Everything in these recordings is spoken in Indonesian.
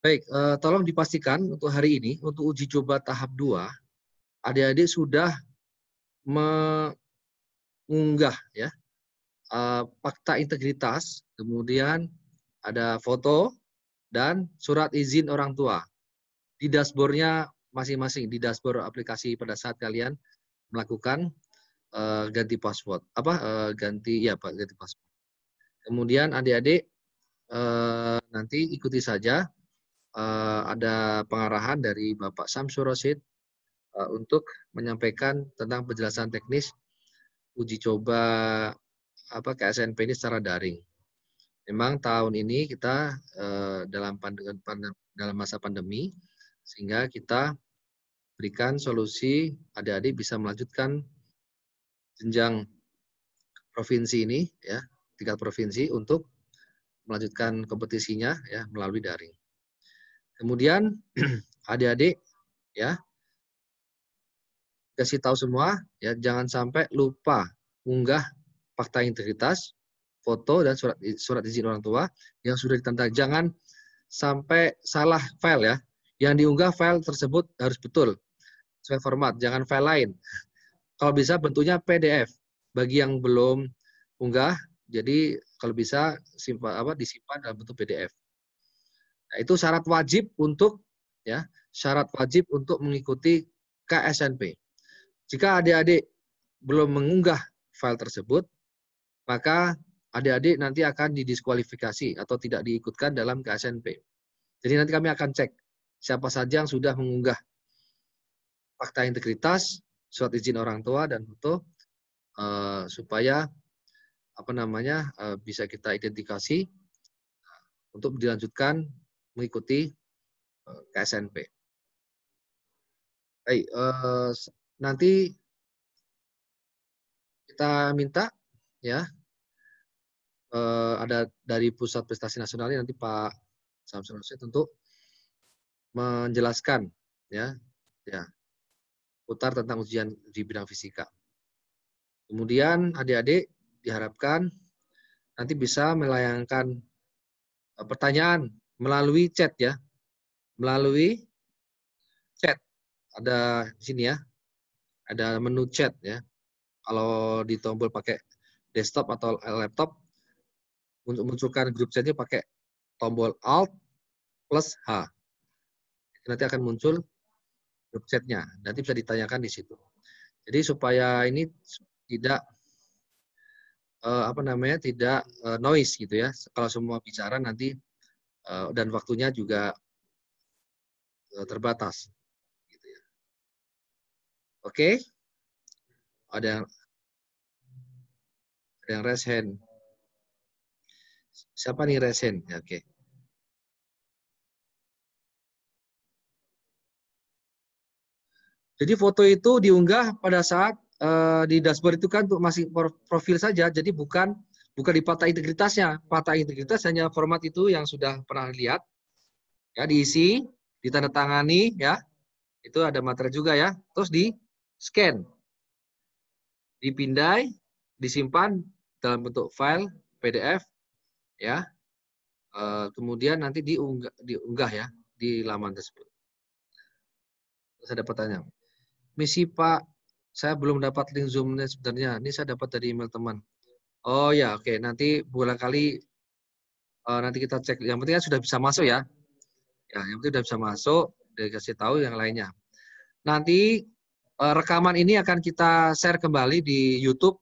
Baik, tolong dipastikan untuk hari ini, untuk uji coba tahap 2, adik-adik sudah mengunggah ya, fakta integritas, kemudian ada foto dan surat izin orang tua. Di dashboard-nya masing-masing, di dashboard aplikasi pada saat kalian melakukan, ganti password, ganti password. Kemudian adik-adik, nanti ikuti saja, ada pengarahan dari Bapak Samsur Rosyid, untuk menyampaikan tentang penjelasan teknis uji coba KSNP ini secara daring. Memang tahun ini kita dalam masa pandemi, sehingga kita berikan solusi adik-adik bisa melanjutkan jenjang provinsi ini ya, tingkat provinsi untuk melanjutkan kompetisinya ya melalui daring. Kemudian adik-adik ya kasih tahu semua ya, jangan sampai lupa unggah fakta integritas, foto dan surat izin orang tua yang sudah ditanda. Jangan sampai salah file ya. Yang diunggah file tersebut harus betul sesuai format, jangan file lain. Kalau bisa bentuknya PDF. Bagi yang belum unggah, jadi kalau bisa disimpan dalam bentuk PDF. Nah, itu syarat wajib untuk mengikuti KSNP. Jika adik-adik belum mengunggah file tersebut, maka adik-adik nanti akan didiskualifikasi atau tidak diikutkan dalam KSNP. Jadi nanti kami akan cek siapa saja yang sudah mengunggah fakta integritas, surat izin orang tua dan foto, supaya bisa kita identifikasi untuk dilanjutkan mengikuti KSNP. Baik, nanti kita minta ya ada dari Pusat Prestasi Nasional ini nanti Pak Samsur Rosyid untuk menjelaskan ya putar tentang uji bidang fisika. Kemudian adik-adik diharapkan nanti bisa melayangkan pertanyaan melalui chat ya. Melalui chat. Ada di sini ya. Ada menu chat ya. Kalau di tombol pakai desktop atau laptop, untuk munculkan grup chatnya pakai tombol Alt plus H. Nanti akan muncul grup chatnya. Nanti bisa ditanyakan di situ. Jadi supaya ini tidak tidak noise gitu ya. Kalau semua bicara nanti dan waktunya juga terbatas. Gitu ya. Oke, ada yang raise hand. Siapa nih raise hand? Ya, oke. Jadi foto itu diunggah pada saat di dashboard itu kan untuk masih profil saja, jadi bukan di fakta integritasnya. Fakta integritas hanya format itu yang sudah pernah lihat, ya diisi, ditandatangani, ya itu ada materi juga ya, terus di scan, dipindai, disimpan dalam bentuk file PDF, ya, kemudian nanti diunggah ya di laman tersebut. Terus ada pertanyaan, misi Pak, saya belum dapat link Zoom-nya sebenarnya. Ini saya dapat dari email teman. Oh ya, oke. Nanti barangkali nanti kita cek. Yang penting kan sudah bisa masuk ya. Ya, yang penting sudah bisa masuk. Dikasih tahu yang lainnya. Nanti rekaman ini akan kita share kembali di YouTube.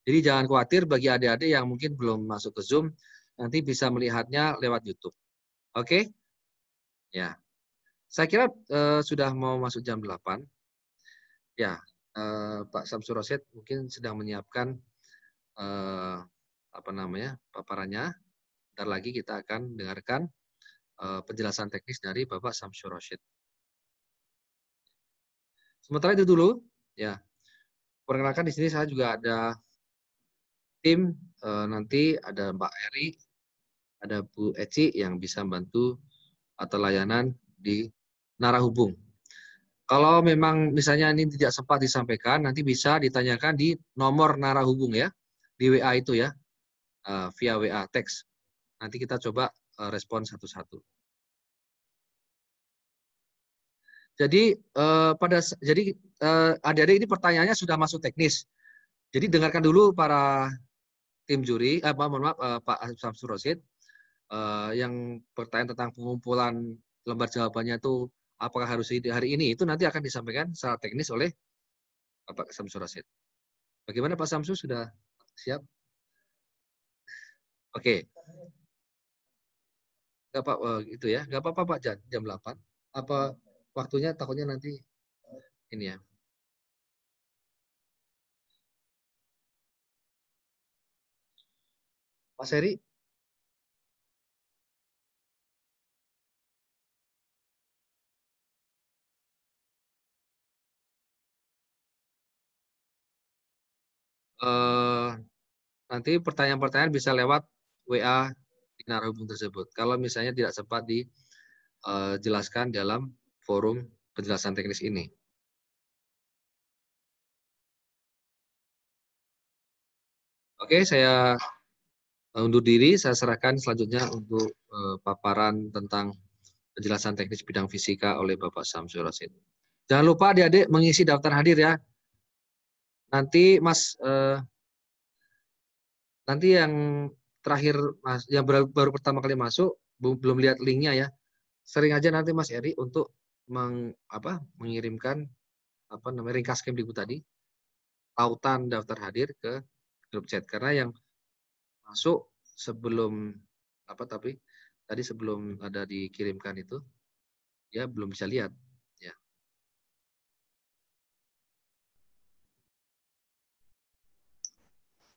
Jadi jangan khawatir bagi adik-adik yang mungkin belum masuk ke Zoom, nanti bisa melihatnya lewat YouTube. Oke? Ya. Saya kira sudah mau masuk jam 8. Ya, Pak Samsur Rosyid mungkin sedang menyiapkan paparannya. Ntar lagi kita akan dengarkan penjelasan teknis dari Bapak Samsur Rosyid. Sementara itu dulu, ya. Perkenalkan di sini saya juga ada tim, nanti ada Mbak Eri, ada Bu Eci yang bisa membantu atau layanan di narahubung. Kalau memang misalnya ini tidak sempat disampaikan, nanti bisa ditanyakan di nomor narahubung ya, di WA itu ya, via WA teks. Nanti kita coba respon satu-satu. Jadi adik-adik ini pertanyaannya sudah masuk teknis. Jadi dengarkan dulu para tim juri, Pak Samsur Rosid, yang bertanya tentang pengumpulan lembar jawabannya itu apakah harus hari ini, itu nanti akan disampaikan secara teknis oleh Pak Samsur Rosid. Bagaimana Pak Samsur, sudah siap? Oke. Nggak Pak, itu ya, nggak apa-apa Pak, jam 8. Apa waktunya takutnya nanti ini ya. Mas Heri? Nanti pertanyaan-pertanyaan bisa lewat WA di narahubung tersebut. Kalau misalnya tidak sempat dijelaskan dalam forum penjelasan teknis ini. Oke, saya undur diri. Saya serahkan selanjutnya untuk paparan tentang penjelasan teknis bidang fisika oleh Bapak Samsur Rosid. Jangan lupa adik-adik mengisi daftar hadir ya. Nanti nanti yang terakhir, yang baru pertama kali masuk, belum lihat linknya ya. Sering aja nanti Mas Eri untuk mengirimkan ringkas Kemdikbud tadi, tautan daftar hadir ke grup chat, karena yang masuk sebelum tadi sebelum ada dikirimkan itu ya belum bisa lihat ya.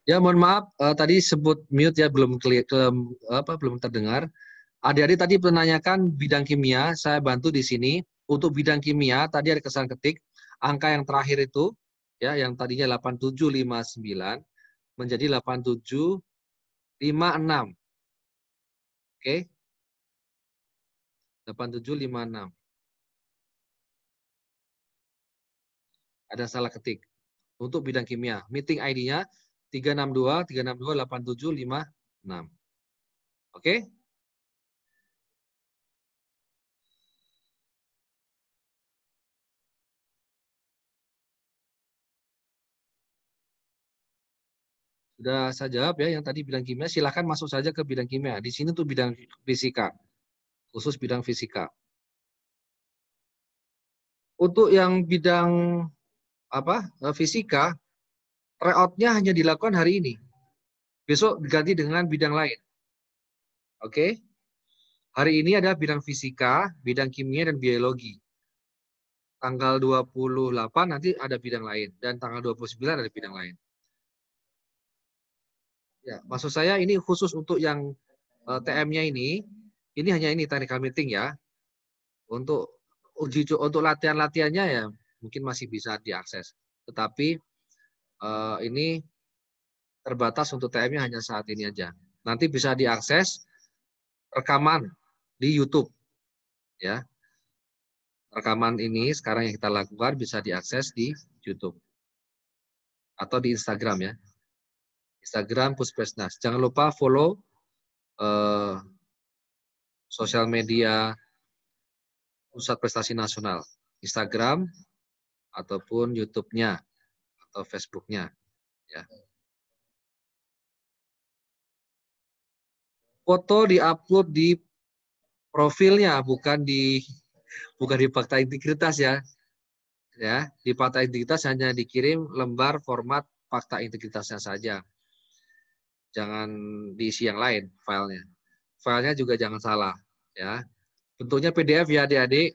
Ya mohon maaf, tadi sebut mute ya, belum terdengar. Adik-adik tadi menanyakan bidang kimia, saya bantu di sini. Untuk bidang kimia tadi ada kesan ketik angka yang terakhir itu ya, yang tadinya 8759 menjadi 8756. Oke. 8756. Ada salah ketik. Untuk bidang kimia, meeting ID-nya 362-362-8756. Oke? Sudah saya jawab ya yang tadi bidang kimia, silakan masuk saja ke bidang kimia. Di sini tuh bidang fisika, khusus bidang fisika. Untuk yang bidang fisika, tryout-nya hanya dilakukan hari ini. Besok diganti dengan bidang lain. Oke? Hari ini ada bidang fisika, bidang kimia, dan biologi. Tanggal 28 nanti ada bidang lain, dan tanggal 29 ada bidang lain. Ya, maksud saya ini khusus untuk yang TM-nya ini hanya ini technical meeting ya. Untuk latihan-latihannya ya mungkin masih bisa diakses. Tetapi ini terbatas untuk TM-nya hanya saat ini aja. Nanti bisa diakses rekaman di YouTube ya. Rekaman ini sekarang yang kita lakukan bisa diakses di YouTube atau di Instagram ya. Instagram Puspesnas. Jangan lupa follow sosial media Pusat Prestasi Nasional, Instagram ataupun YouTube-nya atau Facebook-nya ya. Foto diupload di profilnya, bukan di fakta integritas ya. Ya, di fakta integritas hanya dikirim lembar format fakta integritasnya saja. Jangan diisi yang lain filenya. Filenya juga jangan salah ya. Bentuknya PDF ya adik-adik.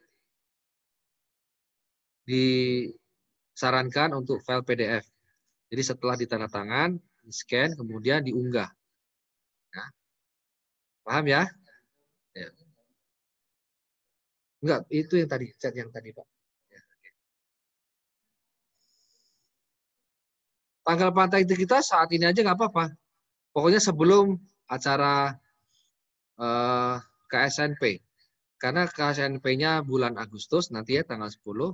Disarankan untuk file PDF. Jadi setelah ditandatangan, di-scan, kemudian diunggah. Ya. Paham ya? Ya? Enggak, itu yang tadi, chat yang tadi Pak. Ya, okay. Tanggal pantai integritas saat ini aja nggak apa-apa. Pokoknya sebelum acara KSNP. Karena KSNP-nya bulan Agustus nanti ya tanggal 10.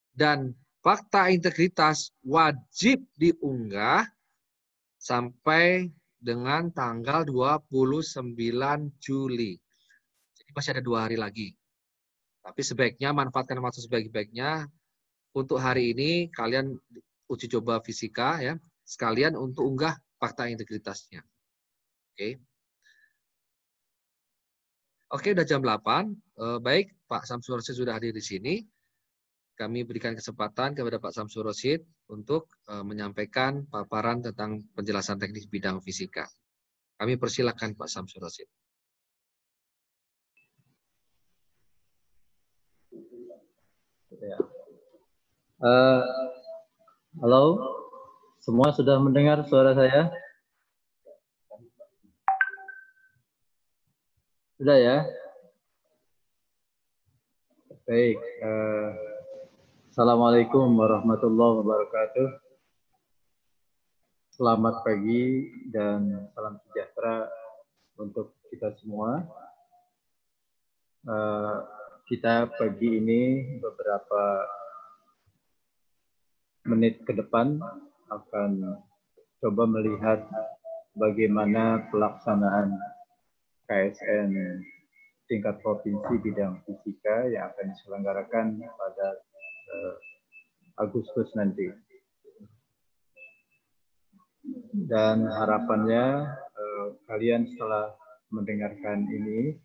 Dan fakta integritas wajib diunggah sampai dengan tanggal 29 Juli. Jadi masih ada 2 hari lagi. Tapi sebaiknya manfaatkan waktu sebaik-baiknya. Untuk hari ini kalian uji coba fisika ya, sekalian untuk unggah fakta integritasnya. Oke. Oke, udah jam 8. Baik, Pak Samsul Rosyid sudah hadir di sini. Kami berikan kesempatan kepada Pak Samsul Rosyid untuk menyampaikan paparan tentang penjelasan teknis bidang fisika. Kami persilakan Pak Samsul Rosyid. Ya. Halo, semua sudah mendengar suara saya? Sudah ya? Baik. Assalamualaikum warahmatullahi wabarakatuh. Selamat pagi dan salam sejahtera untuk kita semua. Kita pagi ini beberapa menit ke depan akan coba melihat bagaimana pelaksanaan KSN tingkat provinsi bidang fisika yang akan diselenggarakan pada Agustus nanti. Dan harapannya kalian setelah mendengarkan ini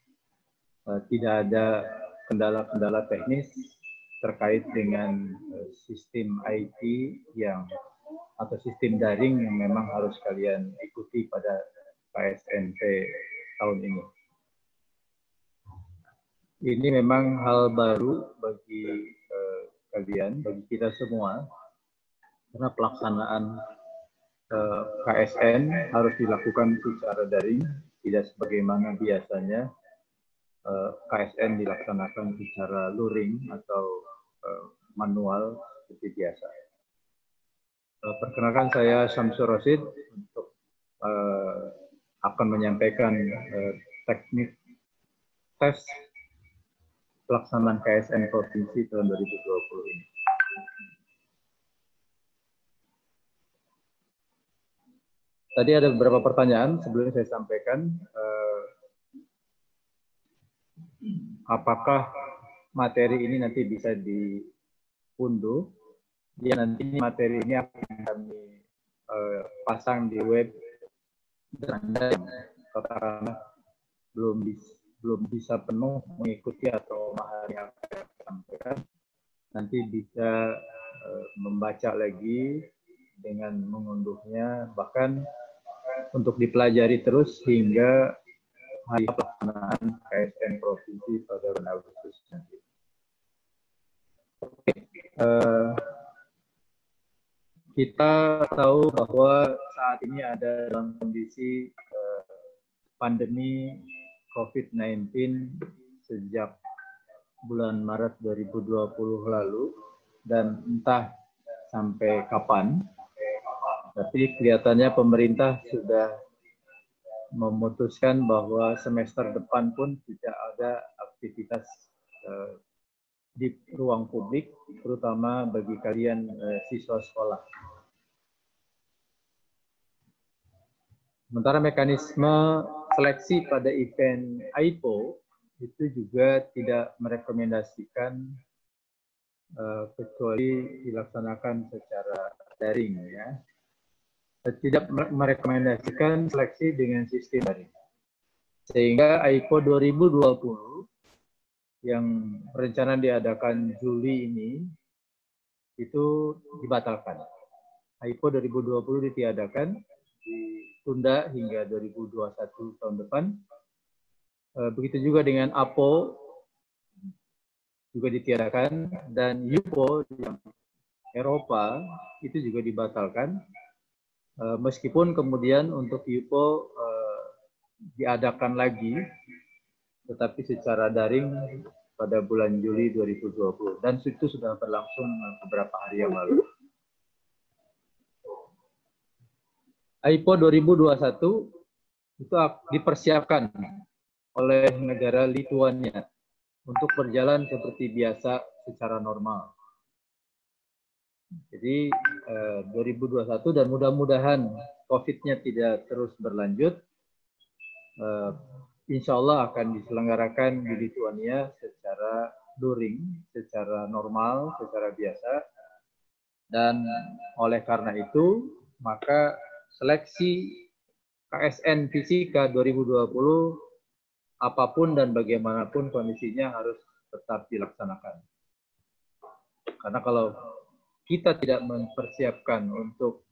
tidak ada kendala-kendala teknis terkait dengan sistem IT atau sistem daring yang memang harus kalian ikuti pada KSNP tahun ini. Ini memang hal baru bagi kalian, bagi kita semua, karena pelaksanaan KSN harus dilakukan secara daring, tidak sebagaimana biasanya KSN dilaksanakan secara luring atau manual seperti biasa. Perkenalkan saya Samsul Rosyid untuk akan menyampaikan teknik tes pelaksanaan KSN Provinsi tahun 2020 ini. Tadi ada beberapa pertanyaan sebelum saya sampaikan. Apakah materi ini nanti bisa diunduh? Ya, nanti materi ini akan kami pasang di web. Dan Anda karena belum bisa penuh mengikuti atau memahami apa yang saya sampaikan, nanti bisa membaca lagi dengan mengunduhnya, bahkan untuk dipelajari terus hingga hari pelaksanaan KSN Provinsi pada bulan Agustus nanti. Kita tahu bahwa saat ini ada dalam kondisi pandemi COVID-19 sejak bulan Maret 2020 lalu, dan entah sampai kapan, tapi kelihatannya pemerintah sudah memutuskan bahwa semester depan pun tidak ada aktivitas di ruang publik, terutama bagi kalian siswa sekolah. Sementara mekanisme seleksi pada event AIPO itu juga tidak merekomendasikan kecuali dilaksanakan secara daring, ya. Tidak merekomendasikan seleksi dengan sistem daring. Sehingga AIPO 2020 yang rencana diadakan Juli ini itu dibatalkan. AIPO 2020 ditiadakan, ditunda hingga 2021 tahun depan. Begitu juga dengan APO juga ditiadakan, dan YUPO yang Eropa itu juga dibatalkan. Meskipun kemudian untuk YUPO diadakan lagi, tetapi secara daring pada bulan Juli 2020, dan itu sudah berlangsung beberapa hari yang lalu. AIPO 2021 itu dipersiapkan oleh negara Lituania untuk berjalan seperti biasa secara normal. Jadi 2021, dan mudah-mudahan COVID-nya tidak terus berlanjut, insya Allah akan diselenggarakan di Lituania secara luring secara normal, secara biasa. Dan oleh karena itu, maka seleksi KSN Fisika 2020 apapun dan bagaimanapun kondisinya harus tetap dilaksanakan. Karena kalau kita tidak mempersiapkan untuk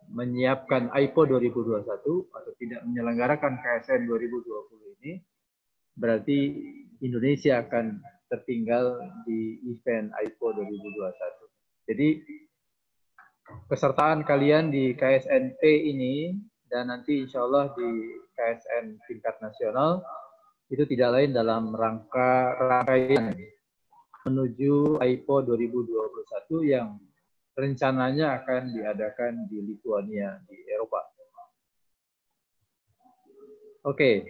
menyiapkan AIPO 2021 atau tidak menyelenggarakan KSN 2020 ini, berarti Indonesia akan tertinggal di event AIPO 2021. Jadi kesertaan kalian di KSNP ini dan nanti insya Allah di KSN tingkat nasional itu tidak lain dalam rangkaian menuju AIPO 2021 yang rencananya akan diadakan di Lithuania di Eropa. Oke,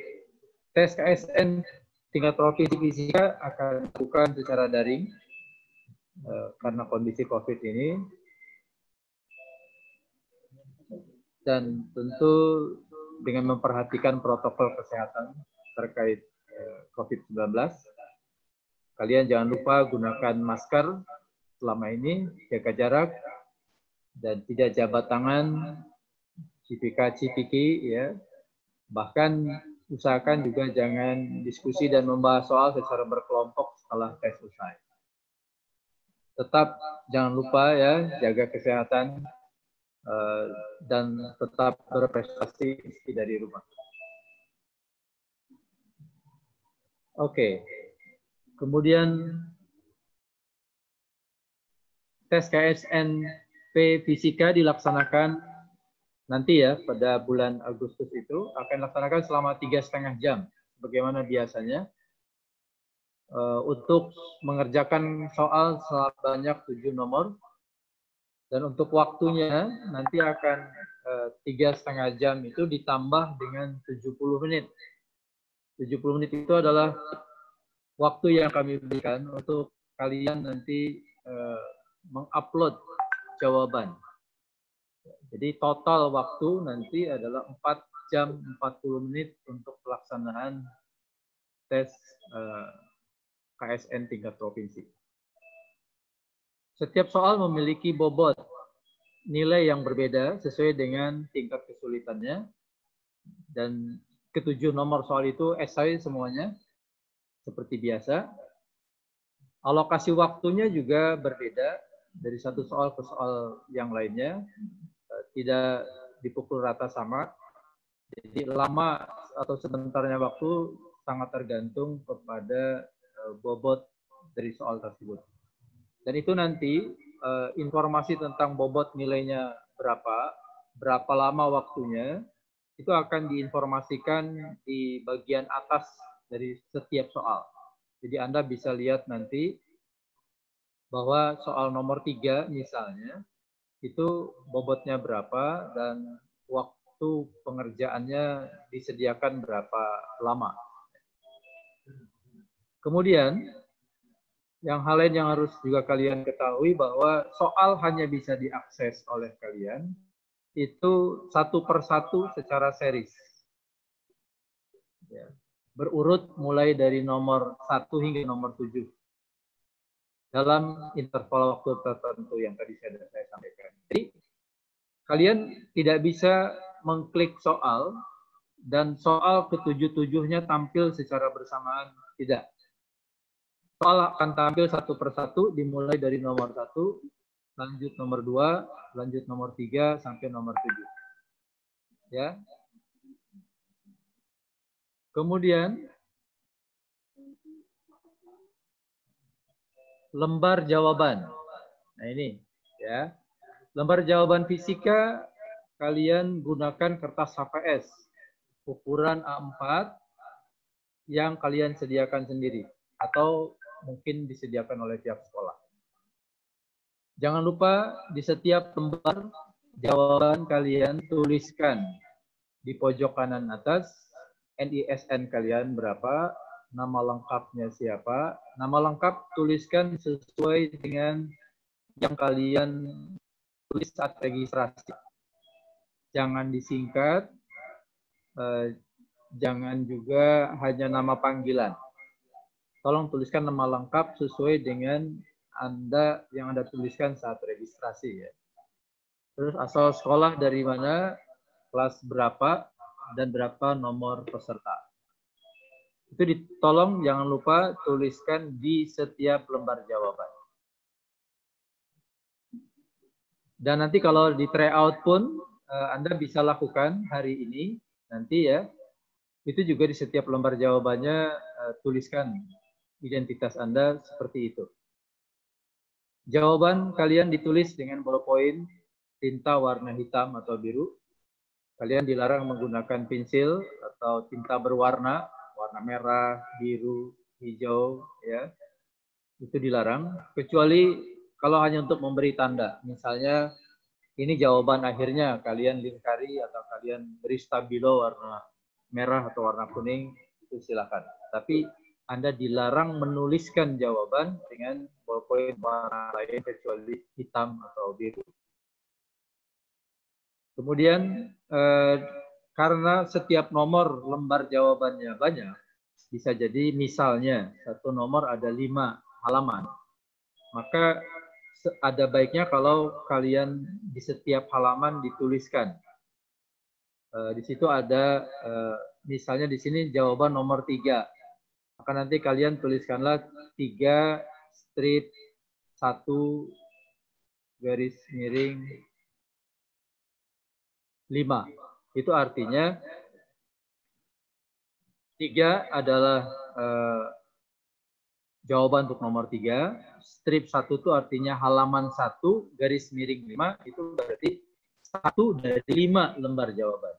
tes KSN tingkat provinsi fisika akan dilakukan secara daring karena kondisi COVID ini. Dan tentu dengan memperhatikan protokol kesehatan terkait COVID-19. Kalian jangan lupa gunakan masker selama ini, jaga jarak, dan tidak jabat tangan, cipika-cipiki, ya. Bahkan usahakan juga jangan diskusi dan membahas soal secara berkelompok setelah tes usai. Tetap jangan lupa ya, jaga kesehatan, dan tetap berprestasi dari rumah. Oke. Kemudian tes KSNP Fisika dilaksanakan nanti ya pada bulan Agustus itu akan dilaksanakan selama 3,5 jam. Bagaimana biasanya untuk mengerjakan soal sebanyak 7 nomor. Dan untuk waktunya nanti akan 3,5 jam itu ditambah dengan 70 menit. 70 menit itu adalah waktu yang kami berikan untuk kalian nanti mengupload jawaban. Jadi total waktu nanti adalah 4 jam 40 menit untuk pelaksanaan tes KSN tingkat provinsi. Setiap soal memiliki bobot nilai yang berbeda sesuai dengan tingkat kesulitannya. Dan ke-7 nomor soal itu esai semuanya, seperti biasa. Alokasi waktunya juga berbeda dari satu soal ke soal yang lainnya. Tidak dipukul rata sama. Jadi lama atau sebentarnya waktu sangat tergantung kepada bobot dari soal tersebut. Dan itu nanti informasi tentang bobot nilainya berapa lama waktunya, itu akan diinformasikan di bagian atas dari setiap soal. Jadi Anda bisa lihat nanti bahwa soal nomor 3 misalnya, itu bobotnya berapa dan waktu pengerjaannya disediakan berapa lama. Kemudian, yang hal lain yang harus juga kalian ketahui bahwa soal hanya bisa diakses oleh kalian itu satu persatu secara series. Ya. Berurut mulai dari nomor 1 hingga nomor 7. Dalam interval waktu tertentu yang tadi saya sampaikan. Jadi, kalian tidak bisa mengklik soal dan soal ke-7-7-nya tampil secara bersamaan. Tidak. Soal akan tampil satu persatu dimulai dari nomor 1, lanjut nomor 2, lanjut nomor 3, sampai nomor 7. Ya. Kemudian, lembar jawaban. Nah ini, ya. Lembar jawaban fisika, kalian gunakan kertas HVS, ukuran A4, yang kalian sediakan sendiri. Atau mungkin disediakan oleh pihak sekolah. Jangan lupa di setiap lembar jawaban kalian tuliskan di pojok kanan atas NISN kalian berapa, nama lengkapnya siapa. Nama lengkap tuliskan sesuai dengan yang kalian tulis saat registrasi. Jangan disingkat, jangan juga hanya nama panggilan. tolong tuliskan nama lengkap sesuai dengan yang Anda tuliskan saat registrasi ya. Terus asal sekolah dari mana, kelas berapa, dan berapa nomor peserta. Itu tolong jangan lupa tuliskan di setiap lembar jawaban. Dan nanti kalau di tryout pun Anda bisa lakukan hari ini, nanti ya, itu juga di setiap lembar jawabannya tuliskan identitas Anda seperti itu. Jawaban kalian ditulis dengan ballpoint, tinta warna hitam atau biru. Kalian dilarang menggunakan pensil atau tinta berwarna, warna merah, biru, hijau, ya. Itu dilarang, kecuali kalau hanya untuk memberi tanda. Misalnya, ini jawaban akhirnya, kalian lingkari atau kalian beri stabilo warna merah atau warna kuning, itu silakan. Tapi Anda dilarang menuliskan jawaban dengan ballpoint warna lain kecuali hitam atau biru. Kemudian karena setiap nomor lembar jawabannya banyak, bisa jadi misalnya satu nomor ada 5 halaman, maka ada baiknya kalau kalian di setiap halaman dituliskan. Di situ ada misalnya di sini jawaban nomor 3, maka nanti kalian tuliskanlah 3 strip 1 garis miring 5. Itu artinya 3 adalah jawaban untuk nomor 3. Strip 1 itu artinya halaman 1 garis miring 5. Itu berarti 1 dari 5 lembar jawaban.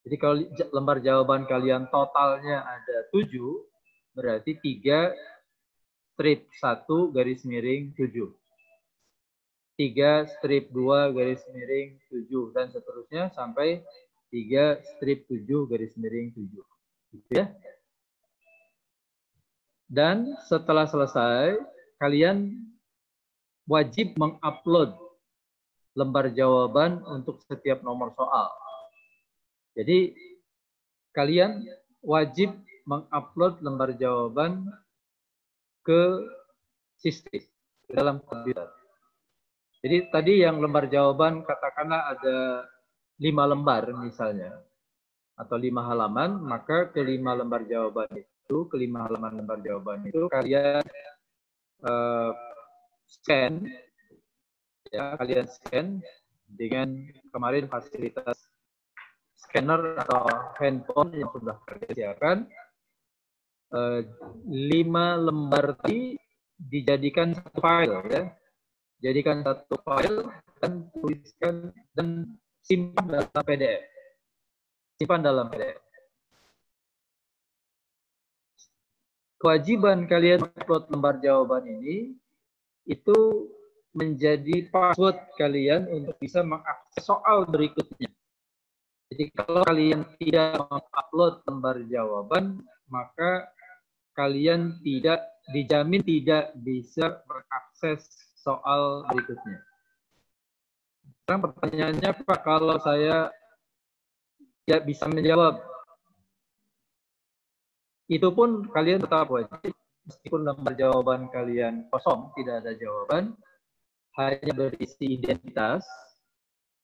Jadi kalau lembar jawaban kalian totalnya ada 7, berarti 3 strip 1 garis miring 7. 3 strip 2 garis miring 7 dan seterusnya sampai 3 strip 7 garis miring 7. Gitu ya. Dan setelah selesai, kalian wajib mengupload lembar jawaban untuk setiap nomor soal. Jadi kalian wajib mengupload lembar jawaban ke sistem dalam komputer. Jadi tadi yang lembar jawaban katakanlah ada 5 lembar misalnya, atau 5 halaman, maka ke 5 lembar jawaban itu, ke 5 halaman lembar jawaban itu kalian scan, ya kalian scan dengan kemarin fasilitas scanner atau handphone yang sudah kalian siapkan. 5 lembar tadi dijadikan satu file ya. Jadikan satu file dan tuliskan dan simpan dalam PDF. Simpan dalam PDF. Kewajiban kalian upload lembar jawaban ini itu menjadi password kalian untuk bisa mengakses soal berikutnya. Jadi kalau kalian tidak mengupload lembar jawaban, maka kalian dijamin tidak bisa mengakses soal berikutnya. Sekarang pertanyaannya, Pak, kalau saya tidak bisa menjawab, itu pun kalian tetap wajib, meskipun lembar jawaban kalian kosong, tidak ada jawaban, hanya berisi identitas,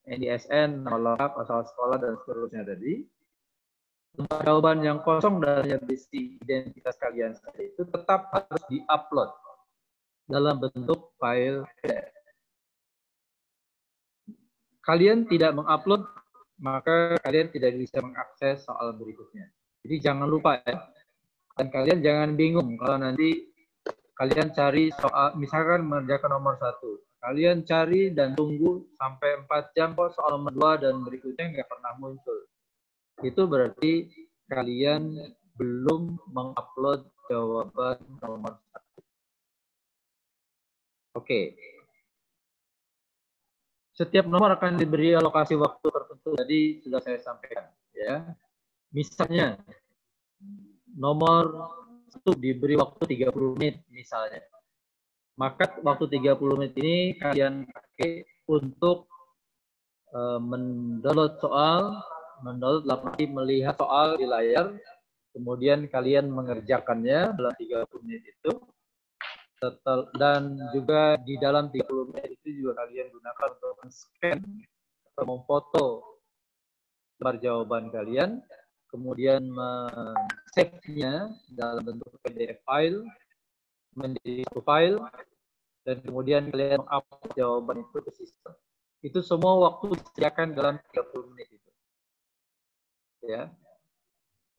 NISN, nama lengkap, asal sekolah, dan seterusnya tadi. Lembar jawaban yang kosong dan hanya berisi identitas kalian saja itu tetap harus di-upload dalam bentuk file PDF. Kalian tidak mengupload, maka kalian tidak bisa mengakses soal berikutnya. Jadi jangan lupa ya. Dan kalian jangan bingung kalau nanti kalian cari soal, misalkan mengerjakan nomor 1. Kalian cari dan tunggu sampai 4 jam kok soal nomor 2 dan berikutnya nggak pernah muncul. Itu berarti kalian belum mengupload jawaban nomor 1. Oke. Setiap nomor akan diberi alokasi waktu tertentu. Tadi sudah saya sampaikan. Ya. Misalnya, nomor 1 diberi waktu 30 menit misalnya. Maka waktu 30 menit ini kalian pakai untuk mendownload soal, melihat soal di layar, Kemudian kalian mengerjakannya dalam 30 menit itu. Dan juga di dalam 30 menit itu juga kalian gunakan untuk men-scan atau memfoto lembar jawaban kalian, kemudian men-save-nya dalam bentuk PDF file, menjadi satu file, dan kemudian kalian mengupload jawaban itu ke sistem. Itu semua waktu disediakan dalam 30 menit itu. Ya.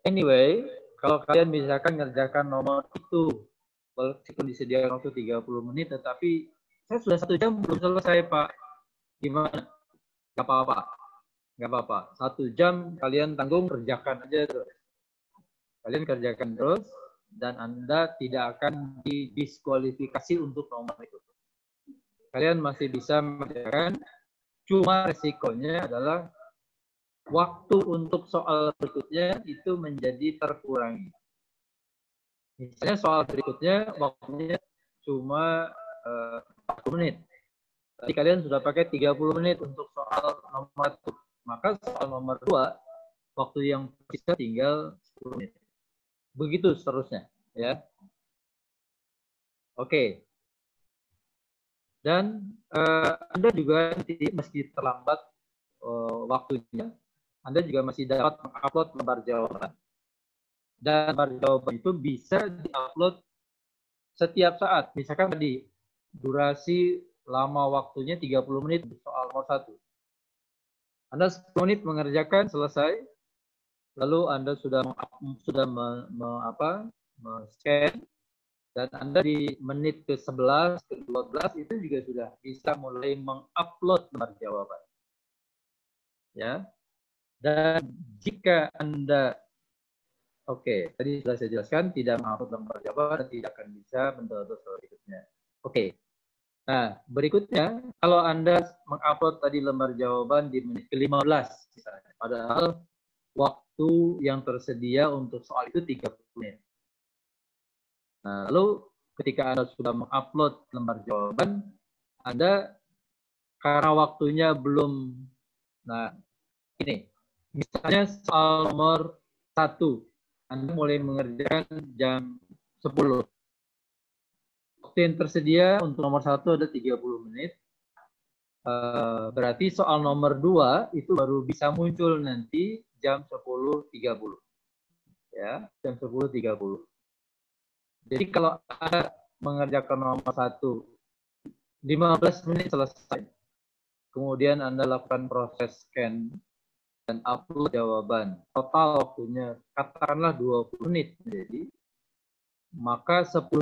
Anyway, kalau kalian misalkan ngerjakan nomor itu, walaupun disediakan waktu 30 menit, tetapi saya sudah 1 jam belum selesai, Pak. Gimana? Gak apa-apa. Gak apa-apa. 1 jam kalian tanggung, kerjakan aja terus. Kalian kerjakan terus, dan Anda tidak akan didiskualifikasi untuk nomor itu. Kalian masih bisa mengerjakan, cuma resikonya adalah waktu untuk soal berikutnya itu menjadi terkurangi. Misalnya soal berikutnya waktunya cuma 40 menit. Tadi kalian sudah pakai 30 menit untuk soal nomor 1. Maka soal nomor 2, waktu yang bisa tinggal 10 menit. Begitu seterusnya. Ya. Oke. Dan Anda juga meski terlambat waktunya, Anda juga masih dapat mengupload lembar jawaban. Dan lembar jawaban itu bisa diupload setiap saat. Misalkan tadi durasi lama waktunya 30 menit untuk soal nomor 1. Anda 10 menit mengerjakan, selesai. Lalu Anda sudah scan, dan Anda di menit ke-11, ke-12 itu juga sudah bisa mulai mengupload lembar jawaban. Ya. Dan jika Anda tadi sudah saya jelaskan, tidak mengupload lembar jawaban, tidak akan bisa mendownload soal berikutnya. Nah, berikutnya, kalau Anda mengupload tadi lembar jawaban di menit ke-15, misalnya, padahal waktu yang tersedia untuk soal itu 30 menit. Nah, lalu ketika Anda sudah mengupload lembar jawaban, Anda karena waktunya belum, nah ini, misalnya soal nomor 1, Anda mulai mengerjakan jam 10. Waktu yang tersedia untuk nomor 1 ada 30 menit. Berarti soal nomor 2 itu baru bisa muncul nanti jam 10.30. Ya, jam 10.30. Jadi kalau Anda mengerjakan nomor 1, 15 menit selesai. Kemudian Anda lakukan proses scan dan upload jawaban. Total waktunya katakanlah 20 menit. Jadi maka 10.20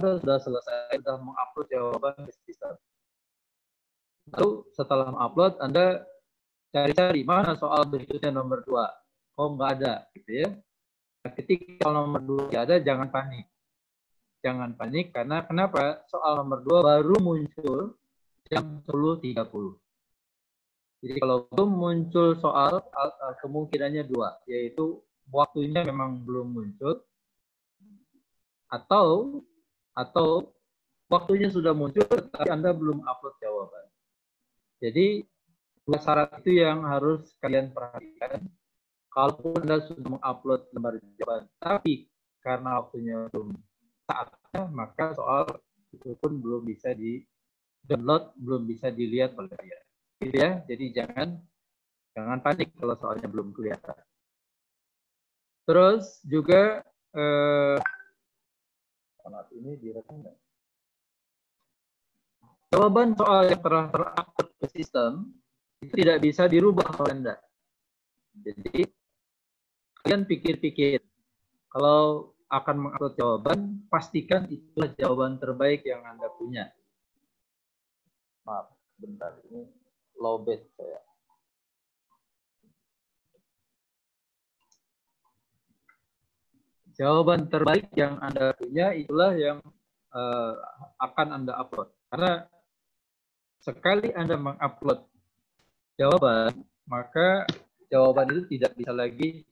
Anda sudah selesai, sudah mengupload jawaban ke sistem. Lalu setelah mengupload, Anda cari-cari mana soal berikutnya nomor 2. Oh, nggak ada, gitu ya. Nah, ketika soal nomor 2 tidak ada, jangan panik. Jangan panik, karena kenapa? Soal nomor 2 baru muncul jam 10.30. Jadi kalau belum muncul soal, kemungkinannya 2, yaitu waktunya memang belum muncul, atau waktunya sudah muncul, tapi Anda belum upload jawaban. Jadi, dua syarat itu yang harus kalian perhatikan. Kalaupun Anda sudah mengupload lembar jawaban, tapi karena waktunya belum saatnya, maka soal itu pun belum bisa di-download, belum bisa dilihat oleh kalian. Gitu ya, jadi jangan panik kalau soalnya belum kelihatan. Terus juga ini direkam nggak? Jawaban soal yang telah terupload ke sistem itu tidak bisa dirubah oleh Anda. Jadi kalian pikir-pikir, kalau akan mengupload jawaban, pastikan itulah jawaban terbaik yang Anda punya. Maaf, bentar, ini lowbat saya. Jawaban terbaik yang Anda punya itulah yang akan Anda upload. Karena sekali Anda mengupload jawaban, maka jawaban itu tidak bisa lagi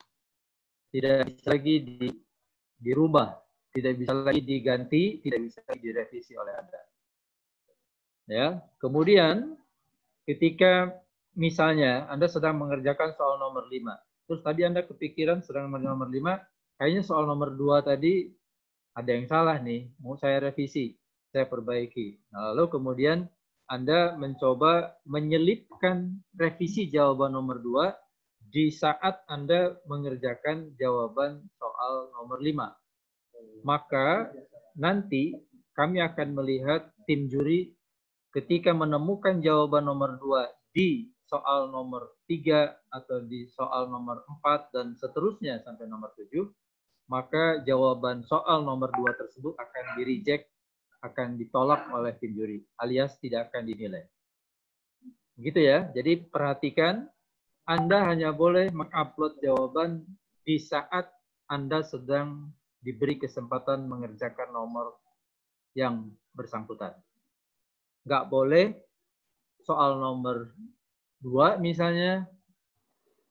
dirubah, tidak bisa lagi diganti, tidak bisa lagi direvisi oleh Anda. Ya, kemudian ketika misalnya Anda sedang mengerjakan soal nomor 5, terus tadi Anda kepikiran sedang nomor 5, kayaknya soal nomor 2 tadi ada yang salah nih, mau saya revisi, saya perbaiki. Nah, lalu kemudian Anda mencoba menyelipkan revisi jawaban nomor 2 di saat Anda mengerjakan jawaban soal nomor 5. Maka nanti kami akan melihat tim juri ketika menemukan jawaban nomor 2 di soal nomor 3 atau di soal nomor 4 dan seterusnya sampai nomor 7, maka jawaban soal nomor 2 tersebut akan di-reject, akan ditolak oleh tim juri, alias tidak akan dinilai. Begitu ya. Jadi perhatikan, Anda hanya boleh mengupload jawaban di saat Anda sedang diberi kesempatan mengerjakan nomor yang bersangkutan. Nggak boleh soal nomor 2 misalnya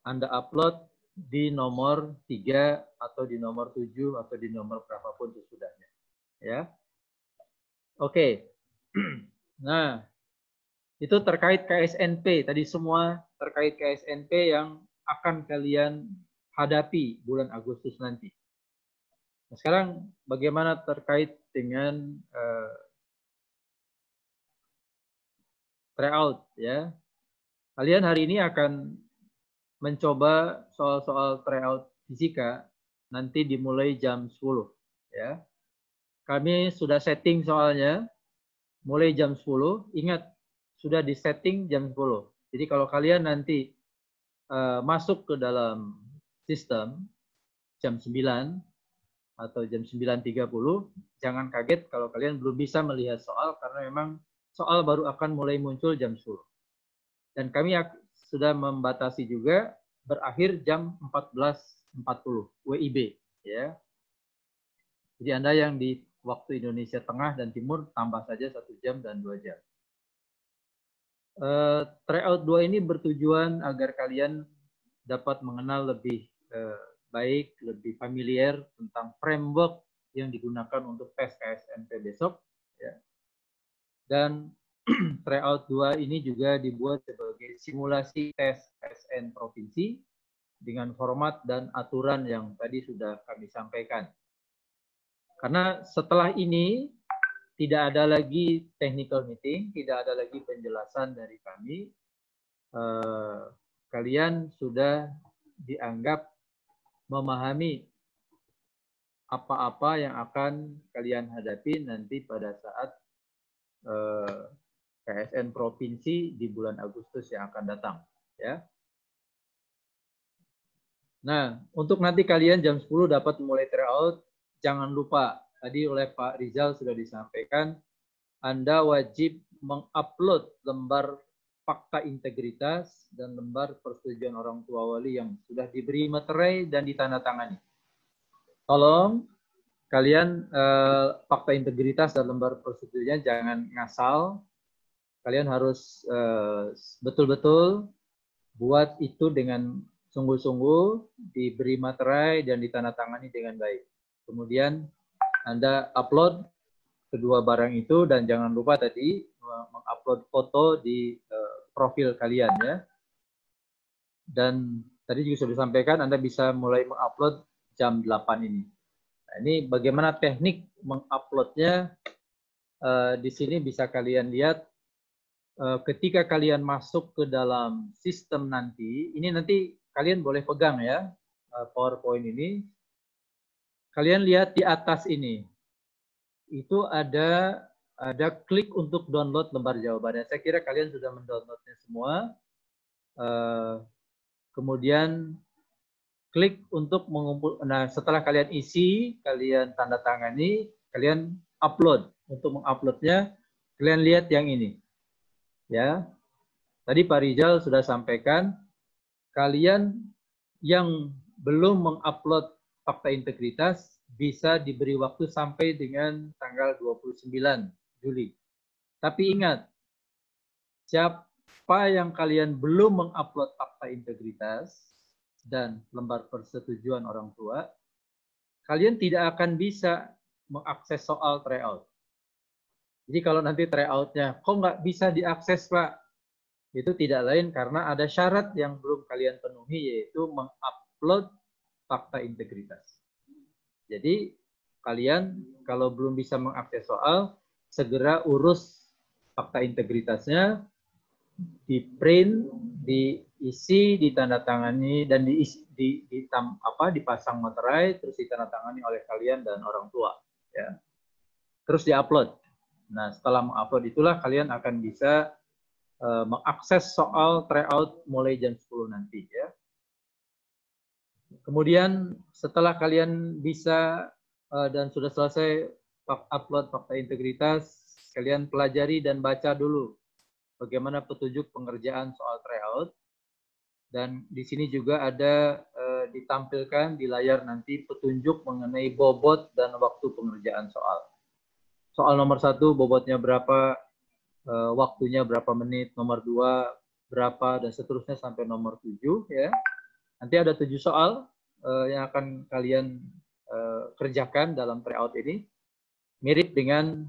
Anda upload di nomor 3 atau di nomor 7 atau di nomor berapapun sesudahnya. Ya. Oke. Nah, itu terkait KSNP. Tadi semua terkait KSNP yang akan kalian hadapi bulan Agustus nanti. Nah, sekarang bagaimana terkait dengan tryout ya. Kalian hari ini akan mencoba soal-soal tryout fisika nanti dimulai jam 10 ya. Kami sudah setting soalnya mulai jam 10. Ingat, sudah disetting jam 10. Jadi kalau kalian nanti masuk ke dalam sistem jam 9 atau jam 9.30, jangan kaget kalau kalian belum bisa melihat soal karena memang soal baru akan mulai muncul jam 10. Dan kami sudah membatasi juga berakhir jam 14.40 WIB ya. Jadi Anda yang di waktu Indonesia Tengah dan Timur tambah saja 1 jam dan 2 jam. Tryout 2 ini bertujuan agar kalian dapat mengenal lebih baik, lebih familiar tentang framework yang digunakan untuk tes KSNP besok. Ya. Dan tryout 2 ini juga dibuat sebagai simulasi tes KSN provinsi dengan format dan aturan yang tadi sudah kami sampaikan. Karena setelah ini tidak ada lagi technical meeting, tidak ada lagi penjelasan dari kami. Kalian sudah dianggap memahami apa-apa yang akan kalian hadapi nanti pada saat KSN provinsi di bulan Agustus yang akan datang, ya. Nah, untuk nanti kalian jam 10 dapat mulai tryout, jangan lupa tadi oleh Pak Rizal sudah disampaikan, Anda wajib mengupload lembar fakta integritas dan lembar persetujuan orang tua wali yang sudah diberi materai dan ditandatangani. Tolong kalian fakta integritas dan lembar persetujuan jangan ngasal. Kalian harus betul-betul buat itu dengan sungguh-sungguh, diberi materai dan ditandatangani dengan baik. Kemudian Anda upload kedua barang itu dan jangan lupa tadi mengupload foto di profil kalian ya. Dan tadi juga sudah disampaikan Anda bisa mulai mengupload jam 8 ini. Nah, ini bagaimana teknik menguploadnya di sini bisa kalian lihat. Ketika kalian masuk ke dalam sistem nanti, ini nanti kalian boleh pegang ya, PowerPoint ini. Kalian lihat di atas ini, itu ada klik untuk download lembar jawabannya. Saya kira kalian sudah mendownloadnya semua. Kemudian klik untuk mengumpul. Nah, setelah kalian isi, kalian tanda tangani, kalian upload. Untuk menguploadnya, kalian lihat yang ini. Ya, tadi Pak Rizal sudah sampaikan, kalian yang belum mengupload fakta integritas bisa diberi waktu sampai dengan tanggal 29 Juli. Tapi ingat, siapa yang kalian belum mengupload fakta integritas dan lembar persetujuan orang tua, kalian tidak akan bisa mengakses soal tryout. Jadi kalau nanti tryoutnya, kok nggak bisa diakses Pak? Itu tidak lain karena ada syarat yang belum kalian penuhi, yaitu mengupload fakta integritas. Jadi kalian kalau belum bisa mengakses soal, segera urus fakta integritasnya, di print, diisi, ditandatangani, dan dipasang materai, terus ditandatangani oleh kalian dan orang tua. Ya. Terus diupload. Nah, setelah mengupload itulah kalian akan bisa mengakses soal tryout mulai jam 10 nanti. Ya. Kemudian setelah kalian bisa dan sudah selesai upload fakta integritas, kalian pelajari dan baca dulu bagaimana petunjuk pengerjaan soal tryout. Dan di sini juga ada ditampilkan di layar nanti petunjuk mengenai bobot dan waktu pengerjaan soal. Soal nomor 1 bobotnya berapa, waktunya berapa menit, nomor 2 berapa, dan seterusnya sampai nomor 7. Ya. Nanti ada 7 soal yang akan kalian kerjakan dalam tryout ini. Mirip dengan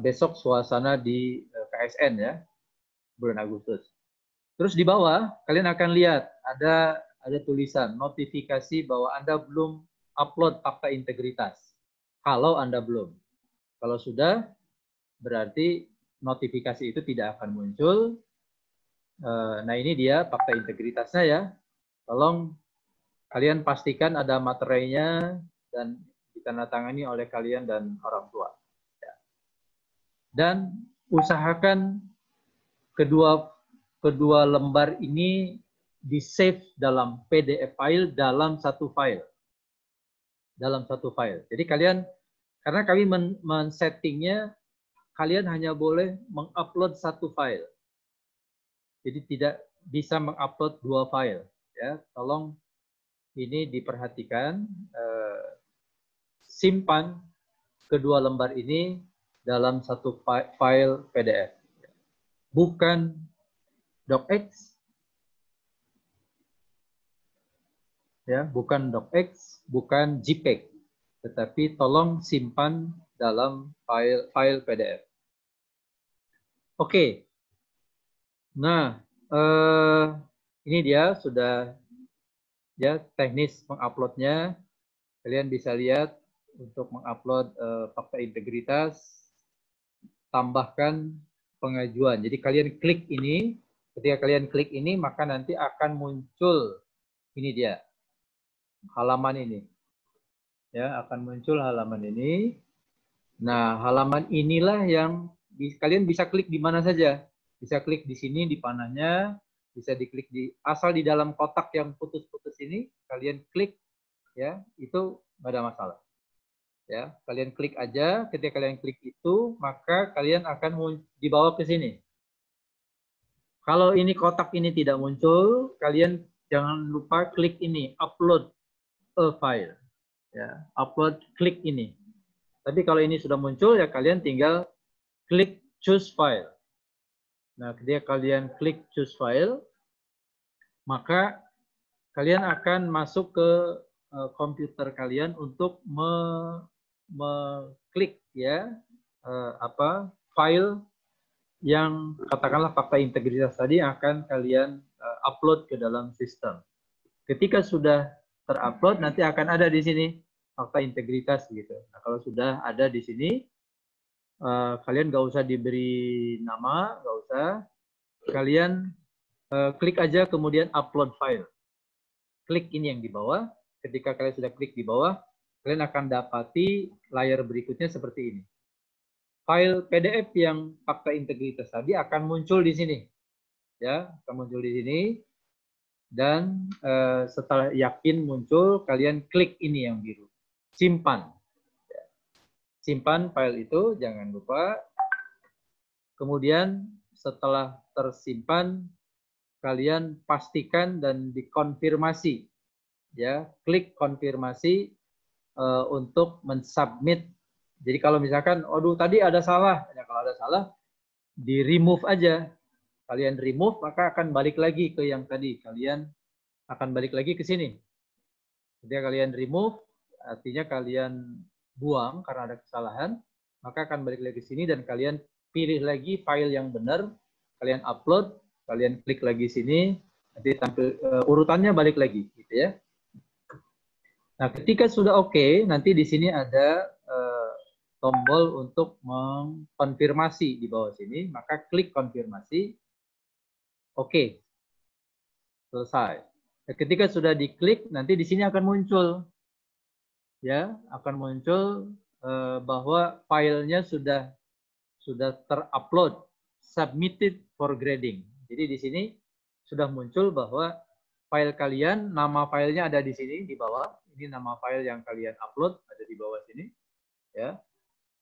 besok suasana di KSN ya, bulan Agustus. Terus di bawah kalian akan lihat ada tulisan notifikasi bahwa Anda belum upload fakta integritas. Kalau Anda belum. Kalau sudah, berarti notifikasi itu tidak akan muncul. Nah ini dia fakta integritasnya ya. Tolong kalian pastikan ada materainya dan ditandatangani oleh kalian dan orang tua. Dan usahakan kedua lembar ini di-save dalam PDF file dalam satu file. Dalam satu file. Jadi kalian, karena kami men-settingnya, kalian hanya boleh mengupload satu file. Jadi tidak bisa mengupload 2 file. Ya, tolong ini diperhatikan. Simpan kedua lembar ini dalam satu file PDF. Bukan docx, ya, bukan docx, bukan JPEG, tetapi tolong simpan dalam file PDF. Oke. Nah, ini dia sudah ya teknis menguploadnya. Kalian bisa lihat untuk mengupload fakta integritas, tambahkan pengajuan. Jadi kalian klik ini, ketika kalian klik ini maka nanti akan muncul ini dia halaman ini. Ya, akan muncul halaman ini. Nah, halaman inilah yang kalian bisa klik di mana saja. Bisa klik di sini di panahnya, bisa diklik asal di dalam kotak yang putus-putus ini kalian klik ya, itu nggak ada masalah. Ya, kalian klik aja, ketika kalian klik itu, maka kalian akan dibawa ke sini. Kalau ini kotak ini tidak muncul, kalian jangan lupa klik ini, upload a file. Ya, upload, klik ini. Tapi kalau ini sudah muncul, ya kalian tinggal klik choose file. Nah, ketika kalian klik choose file, maka kalian akan masuk ke komputer kalian untuk mengklik ya file yang katakanlah fakta integritas tadi akan kalian upload ke dalam sistem. Ketika sudah terupload nanti akan ada di sini fakta integritas gitu. Nah, kalau sudah ada di sini kalian nggak usah diberi nama, nggak usah. Kalian klik aja kemudian upload file. Klik ini yang di bawah. Ketika kalian sudah klik di bawah, kalian akan dapati layar berikutnya seperti ini. File PDF yang fakta integritas tadi akan muncul di sini. Ya, akan muncul di sini. Dan setelah yakin muncul, kalian klik ini yang biru. Simpan. Simpan file itu, jangan lupa. Kemudian setelah tersimpan, kalian pastikan dan dikonfirmasi. Ya, klik konfirmasi untuk mensubmit. Jadi kalau misalkan, aduh tadi ada salah, ya kalau ada salah, di remove aja. Kalian remove, maka akan balik lagi ke yang tadi. Kalian akan balik lagi ke sini. Ketika kalian remove, artinya kalian buang karena ada kesalahan, maka akan balik lagi ke sini dan kalian pilih lagi file yang benar, kalian upload, kalian klik lagi sini, nanti tampil urutannya balik lagi, gitu ya. Nah, ketika sudah oke, nanti di sini ada tombol untuk mengkonfirmasi di bawah sini, maka klik konfirmasi. Oke. Selesai. Nah, ketika sudah diklik, nanti di sini akan muncul, ya, akan muncul bahwa filenya sudah terupload, submitted for grading. Jadi di sini sudah muncul bahwa file kalian, nama filenya ada di sini di bawah. Ini nama file yang kalian upload ada di bawah sini, ya.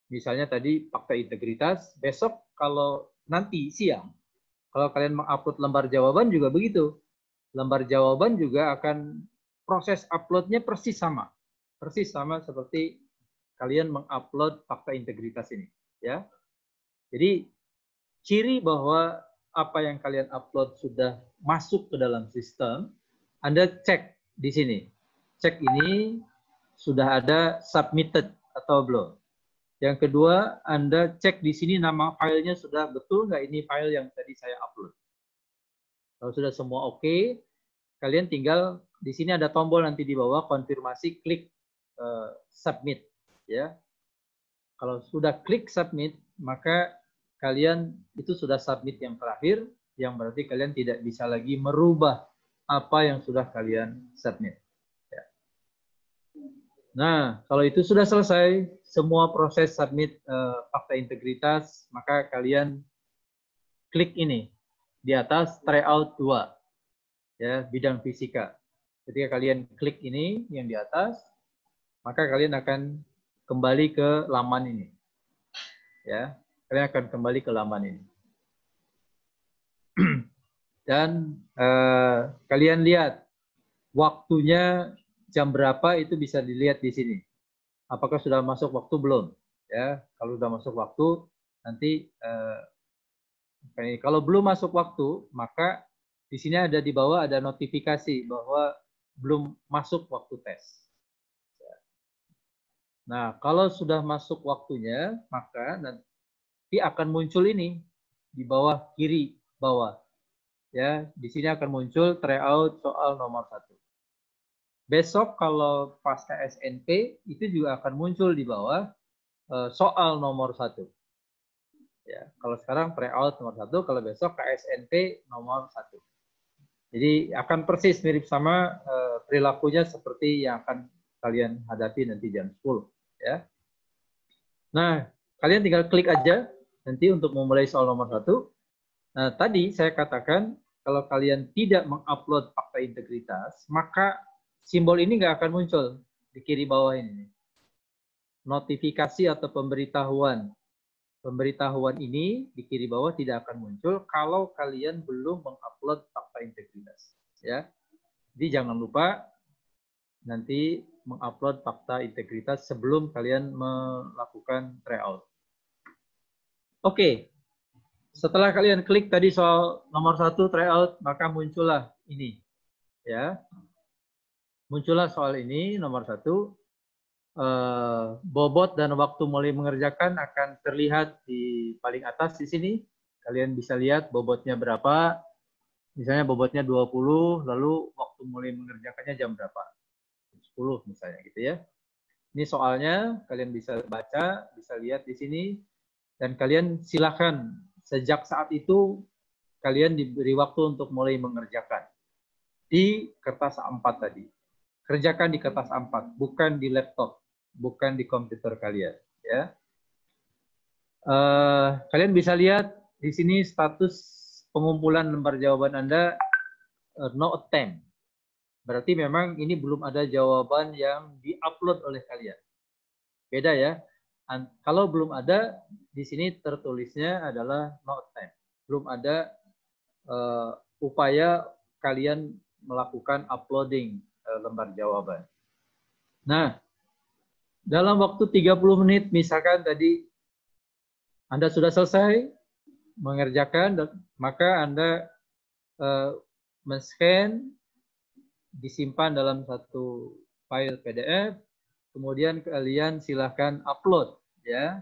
Misalnya tadi fakta integritas. Besok kalau nanti siang, kalau kalian mengupload lembar jawaban juga begitu. Lembar jawaban juga akan proses uploadnya persis sama seperti kalian mengupload fakta integritas ini, ya. Jadi ciri bahwa apa yang kalian upload sudah masuk ke dalam sistem, Anda cek di sini. Cek ini sudah ada submitted atau belum. Yang kedua, Anda cek di sini nama filenya sudah betul nggak ini file yang tadi saya upload. Kalau sudah semua oke, kalian tinggal di sini ada tombol nanti di bawah konfirmasi, klik submit, ya. Kalau sudah klik submit, maka kalian itu sudah submit yang terakhir, yang berarti kalian tidak bisa lagi merubah apa yang sudah kalian submit. Ya. Nah, kalau itu sudah selesai, semua proses submit fakta integritas, maka kalian klik ini di atas tryout 2, ya, bidang fisika. Ketika kalian klik ini yang di atas, maka kalian akan kembali ke laman ini, ya. Kalian akan kembali ke laman ini. Dan kalian lihat waktunya jam berapa itu bisa dilihat di sini. Apakah sudah masuk waktu belum? Ya, kalau sudah masuk waktu, nanti kalau belum masuk waktu, maka di sini ada di bawah ada notifikasi bahwa belum masuk waktu tes. Nah, kalau sudah masuk waktunya, maka nanti akan muncul ini di bawah kiri bawah. Ya, di sini akan muncul tryout soal nomor 1. Besok kalau pasca SNP itu juga akan muncul di bawah soal nomor 1. Ya, kalau sekarang tryout nomor 1, kalau besok KSNP nomor 1. Jadi akan persis mirip sama perilakunya seperti yang akan kalian hadapi nanti jam 10. Ya. Nah, kalian tinggal klik aja nanti untuk memulai soal nomor 1. Nah, tadi saya katakan kalau kalian tidak mengupload fakta integritas, maka simbol ini nggak akan muncul di kiri bawah ini. Notifikasi atau pemberitahuan. Pemberitahuan ini di kiri bawah tidak akan muncul kalau kalian belum mengupload fakta integritas. Ya, jadi jangan lupa nanti mengupload fakta integritas sebelum kalian melakukan tryout. Oke, setelah kalian klik tadi soal nomor 1 tryout, maka muncullah ini, ya, muncullah soal ini nomor 1. Bobot dan waktu mulai mengerjakan akan terlihat di paling atas di sini. Kalian bisa lihat bobotnya berapa. Misalnya bobotnya 20, lalu waktu mulai mengerjakannya jam berapa? 10 misalnya gitu ya. Ini soalnya kalian bisa baca, bisa lihat di sini. Dan kalian silakan sejak saat itu kalian diberi waktu untuk mulai mengerjakan. Di kertas A4 tadi. Kerjakan di kertas A4, bukan di laptop, bukan di komputer kalian. Ya, kalian bisa lihat di sini status pengumpulan lembar jawaban Anda no attempt. Berarti memang ini belum ada jawaban yang diupload oleh kalian. Beda ya. Kalau belum ada, di sini tertulisnya adalah no attempt. Belum ada upaya kalian melakukan uploading lembar jawaban. Nah, dalam waktu 30 menit, misalkan tadi Anda sudah selesai mengerjakan, maka Anda men-scan, disimpan dalam satu file PDF, kemudian kalian silahkan upload, ya,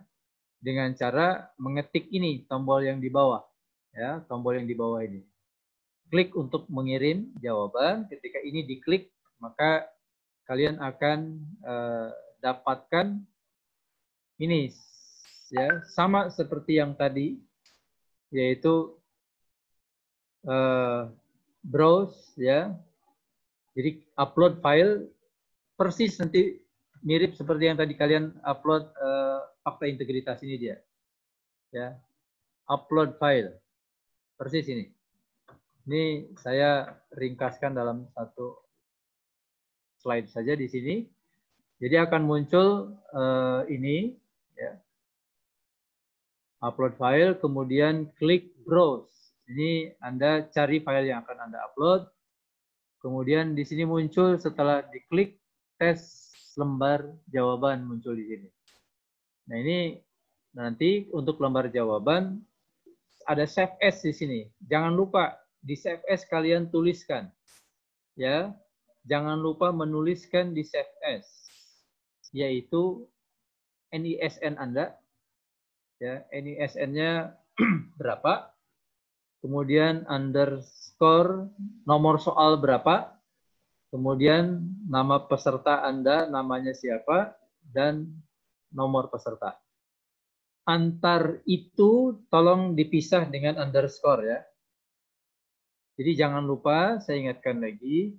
dengan cara mengetik ini tombol yang di bawah, ya, tombol yang di bawah ini. Klik untuk mengirim jawaban. Ketika ini diklik, maka kalian akan dapatkan ini ya, sama seperti yang tadi, yaitu browse ya. Jadi upload file persis nanti mirip seperti yang tadi kalian upload fakta integritas ini dia. Ya. Upload file. Persis ini. Ini saya ringkaskan dalam satu slide saja di sini. Jadi akan muncul ini ya. Upload file, kemudian klik browse. Ini Anda cari file yang akan Anda upload. Kemudian di sini muncul setelah diklik tes lembar jawaban muncul di sini. Nah, ini nanti untuk lembar jawaban ada save as di sini. Jangan lupa di save as kalian tuliskan. Ya. Jangan lupa menuliskan di save as, yaitu NISN Anda. Ya, NISN-nya berapa? Kemudian underscore nomor soal berapa? Kemudian nama peserta Anda, namanya siapa, dan nomor peserta. Antar itu tolong dipisah dengan underscore ya. Jadi jangan lupa, saya ingatkan lagi,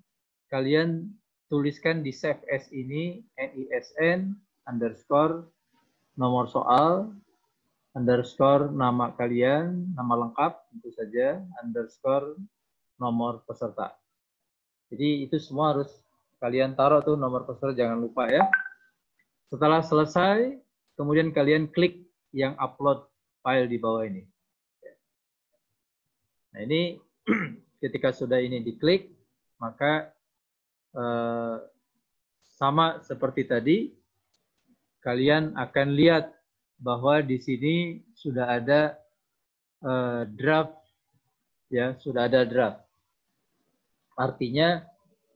kalian tuliskan di save as ini NISN underscore nomor soal underscore nama kalian, nama lengkap tentu saja, underscore nomor peserta. Jadi itu semua harus kalian taruh tuh nomor peserta, jangan lupa ya. Setelah selesai, kemudian kalian klik yang upload file di bawah ini. Nah ini ketika sudah ini diklik, maka sama seperti tadi, kalian akan lihat bahwa di sini sudah ada draft, ya sudah ada draft. Artinya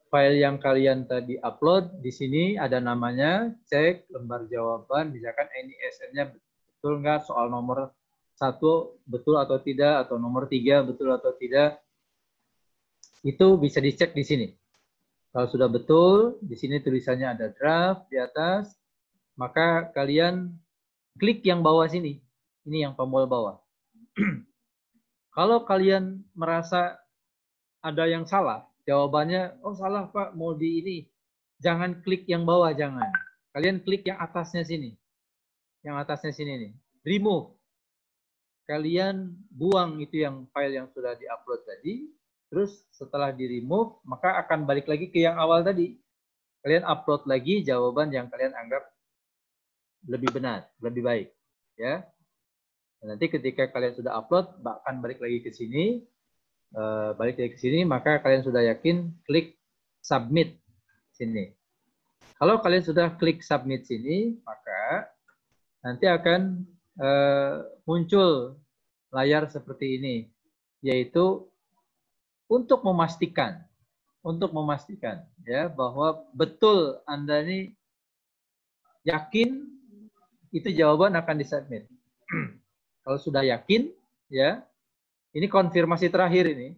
file yang kalian tadi upload di sini ada namanya, cek lembar jawaban, misalkan NISN-nya betul nggak, soal nomor 1 betul atau tidak, atau nomor 3 betul atau tidak, itu bisa dicek di sini. Kalau sudah betul, di sini tulisannya ada draft di atas, maka kalian klik yang bawah sini. Ini yang tombol bawah. Kalau kalian merasa ada yang salah, jawabannya, oh salah Pak, mau di ini. Jangan klik yang bawah, jangan. Kalian klik yang atasnya sini. Yang atasnya sini nih. Remove. Kalian buang itu yang file yang sudah di-upload tadi. Terus setelah di-remove, maka akan balik lagi ke yang awal tadi. Kalian upload lagi jawaban yang kalian anggap lebih benar, lebih baik. Ya. Nanti ketika kalian sudah upload, akan balik lagi ke sini. Balik lagi ke sini, maka kalian sudah yakin, klik submit sini. Kalau kalian sudah klik submit sini, maka nanti akan muncul layar seperti ini, yaitu untuk memastikan ya bahwa betul Anda ini yakin itu jawaban akan disubmit. Kalau sudah yakin, ya ini konfirmasi terakhir ini.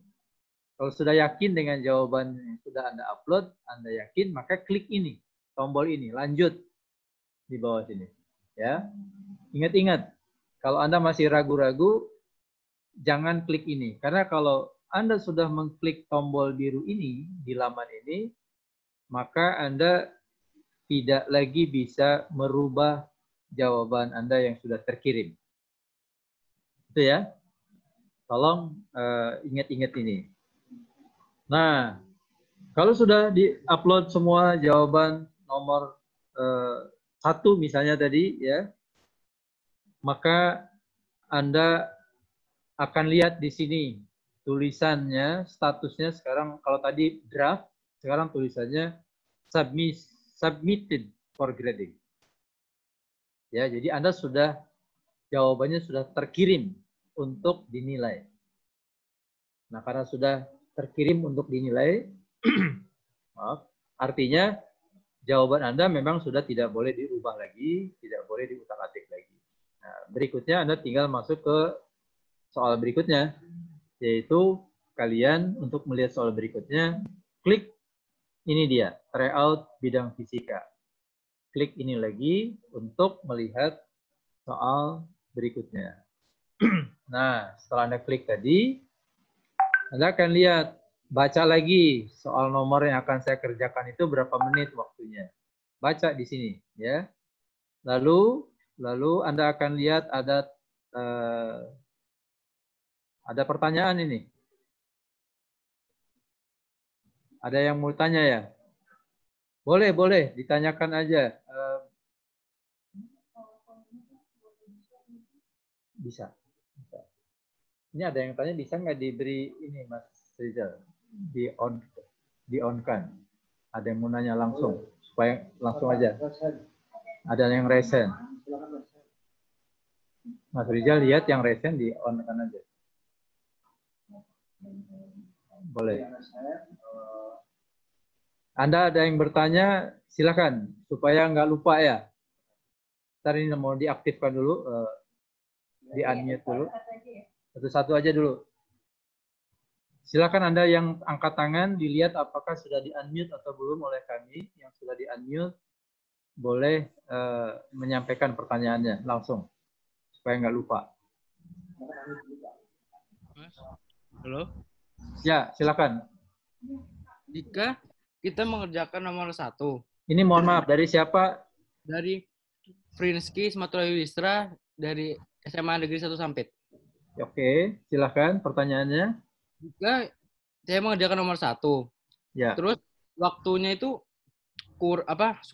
Kalau sudah yakin dengan jawaban yang sudah Anda upload, Anda yakin, maka klik ini, tombol ini, lanjut di bawah sini. Ya, ingat-ingat, kalau Anda masih ragu-ragu, jangan klik ini. Karena kalau Anda sudah mengklik tombol biru ini di laman ini, maka Anda tidak lagi bisa merubah jawaban Anda yang sudah terkirim. Itu ya. Tolong ingat-ingat ini. Nah, kalau sudah di-upload semua jawaban nomor 1 misalnya tadi, ya, maka Anda akan lihat di sini tulisannya, statusnya sekarang kalau tadi draft, sekarang tulisannya submitted for grading. Ya, jadi Anda sudah jawabannya sudah terkirim untuk dinilai. Nah, karena sudah terkirim untuk dinilai, maaf, artinya jawaban Anda memang sudah tidak boleh dirubah lagi, tidak boleh diutak-atik lagi. Nah, berikutnya Anda tinggal masuk ke soal berikutnya, yaitu kalian untuk melihat soal berikutnya, klik Ini dia, tryout bidang fisika. Klik ini lagi untuk melihat soal berikutnya. Nah, setelah Anda klik tadi, Anda akan lihat, baca lagi soal nomor yang akan saya kerjakan itu berapa menit waktunya. Baca di sini, ya. Lalu Anda akan lihat ada pertanyaan ini. Ada yang mau tanya ya? Boleh, ditanyakan aja. Bisa. Ini ada yang tanya, bisa nggak diberi ini, Mas Rizal? Di-on-kan. Ada yang mau nanya langsung, supaya langsung aja. Ada yang resen. Mas Rizal lihat yang resen di-on-kan aja. Boleh. Anda ada yang bertanya, silakan supaya nggak lupa ya. Ntar ini mau diaktifkan dulu, di-unmute dulu. Satu-satu aja dulu. Silakan Anda yang angkat tangan, dilihat apakah sudah di-unmute atau belum oleh kami. Yang sudah di-unmute, boleh menyampaikan pertanyaannya langsung, supaya nggak lupa. Halo? Ya, silakan. Jika kita mengerjakan nomor 1. Ini mohon maaf, dari siapa? Dari Frinsky Ismatulahi Wisra dari SMA Negeri 1 Sampit. Oke, silakan pertanyaannya. Jika saya mengerjakan nomor 1, Ya. terus waktunya itu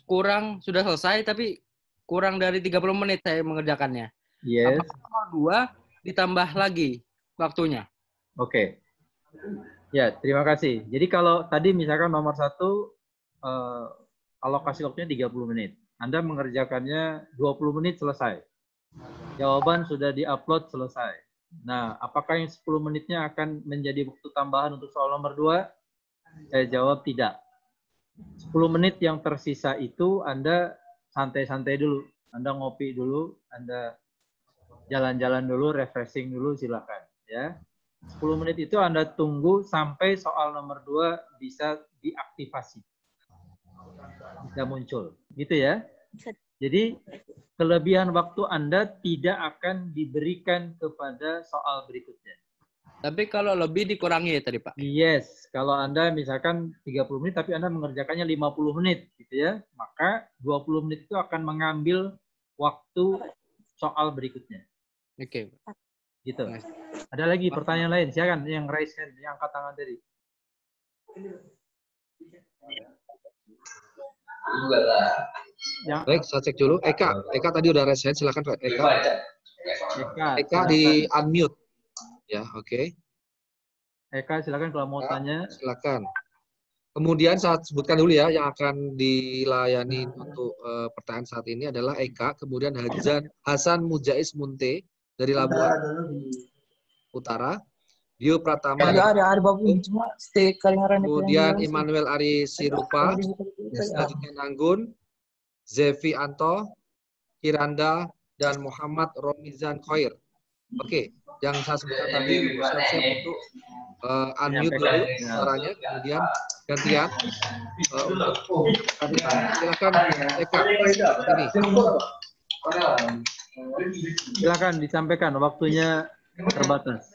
kurang, sudah selesai tapi kurang dari 30 menit saya mengerjakannya. Yes. Apakah nomor 2 ditambah lagi waktunya? Oke. Ya, terima kasih. Jadi kalau tadi misalkan nomor 1 alokasi waktunya 30 menit. Anda mengerjakannya 20 menit selesai. Jawaban sudah diupload selesai. Nah, apakah yang 10 menitnya akan menjadi waktu tambahan untuk soal nomor 2? Saya jawab tidak. 10 menit yang tersisa itu Anda santai-santai dulu. Anda ngopi dulu, Anda jalan-jalan dulu, refreshing dulu, silakan. Ya. 10 menit itu Anda tunggu sampai soal nomor 2 bisa diaktifasi. Bisa muncul. Gitu ya. Jadi kelebihan waktu Anda tidak akan diberikan kepada soal berikutnya. Tapi kalau lebih dikurangi ya tadi, Pak? Yes. Kalau Anda misalkan 30 menit tapi Anda mengerjakannya 50 menit gitu ya, maka 20 menit itu akan mengambil waktu soal berikutnya. Oke. Gitu. Ada lagi pertanyaan lain? Silakan yang raise hand, yang angkat tangan tadi. Baik, saya cek dulu. Eka tadi udah raise hand, silakan Pak. Eka di unmute. Ya, oke. Eka, silakan kalau mau tanya. Silakan. Kemudian saya sebutkan dulu ya, yang akan dilayani untuk pertanyaan saat ini adalah Eka, kemudian Hasan Mujais Munte dari Labuan Utara, Dio Pratama, kemudian Immanuel Ari Sirupa, selanjutnya Nanggun, Zevi Anto, Kiranda, dan Muhammad Romizan Khoir. Oke, yang saya sebutkan tadi siap-siap untuk unmute dulu suaranya, kemudian gantian untuk silakan Eka ini. Silakan disampaikan, waktunya terbatas.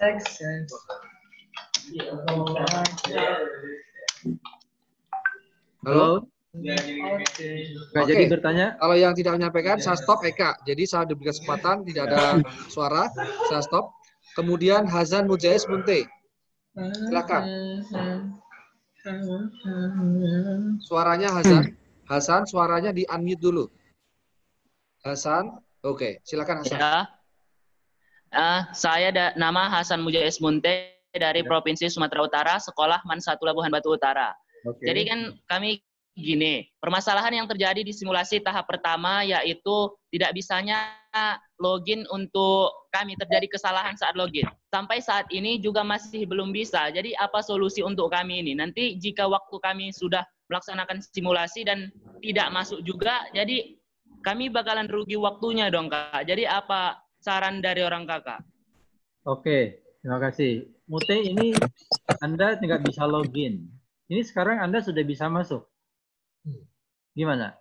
Halo? Nggak jadi bertanya? Kalau yang tidak menyampaikan, saya stop Eka. Jadi saya diberi kesempatan, tidak ada suara, saya stop. Kemudian Hasan Mujais Munte. Silakan. Suaranya Hasan, suaranya di unmute dulu. Hasan, oke, silakan Hasan. Ya. Saya nama Hasan Mujais Munte dari Provinsi Sumatera Utara, Sekolah MAN 1 Labuhan Batu Utara. Jadi kan kami gini, permasalahan yang terjadi di simulasi tahap pertama yaitu tidak bisanya login untuk kami, terjadi kesalahan saat login. Sampai saat ini juga masih belum bisa. Jadi apa solusi untuk kami ini? Nanti jika waktu kami sudah melaksanakan simulasi dan tidak masuk juga, jadi kami bakalan rugi waktunya dong, Kak. Jadi apa saran dari orang Kakak? Oke, terima kasih. Mute, ini Anda tidak bisa login. Ini sekarang Anda sudah bisa masuk. Gimana?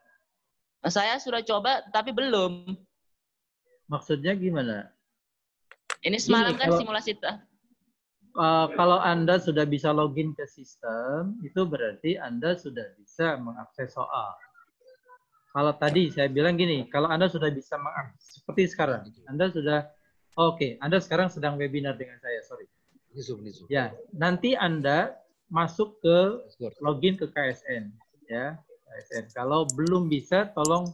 Saya sudah coba, tapi belum. Maksudnya gimana? Ini semalam Gini, kan simulasi. Kalau Anda sudah bisa login ke sistem, itu berarti Anda sudah bisa mengakses soal. Kalau tadi saya bilang gini, kalau Anda sudah bisa mengakses, seperti sekarang, Anda sudah, oke, Anda sekarang sedang webinar dengan saya, sorry. Ya, nanti Anda masuk ke login ke KSN, ya, KSN. Kalau belum bisa, tolong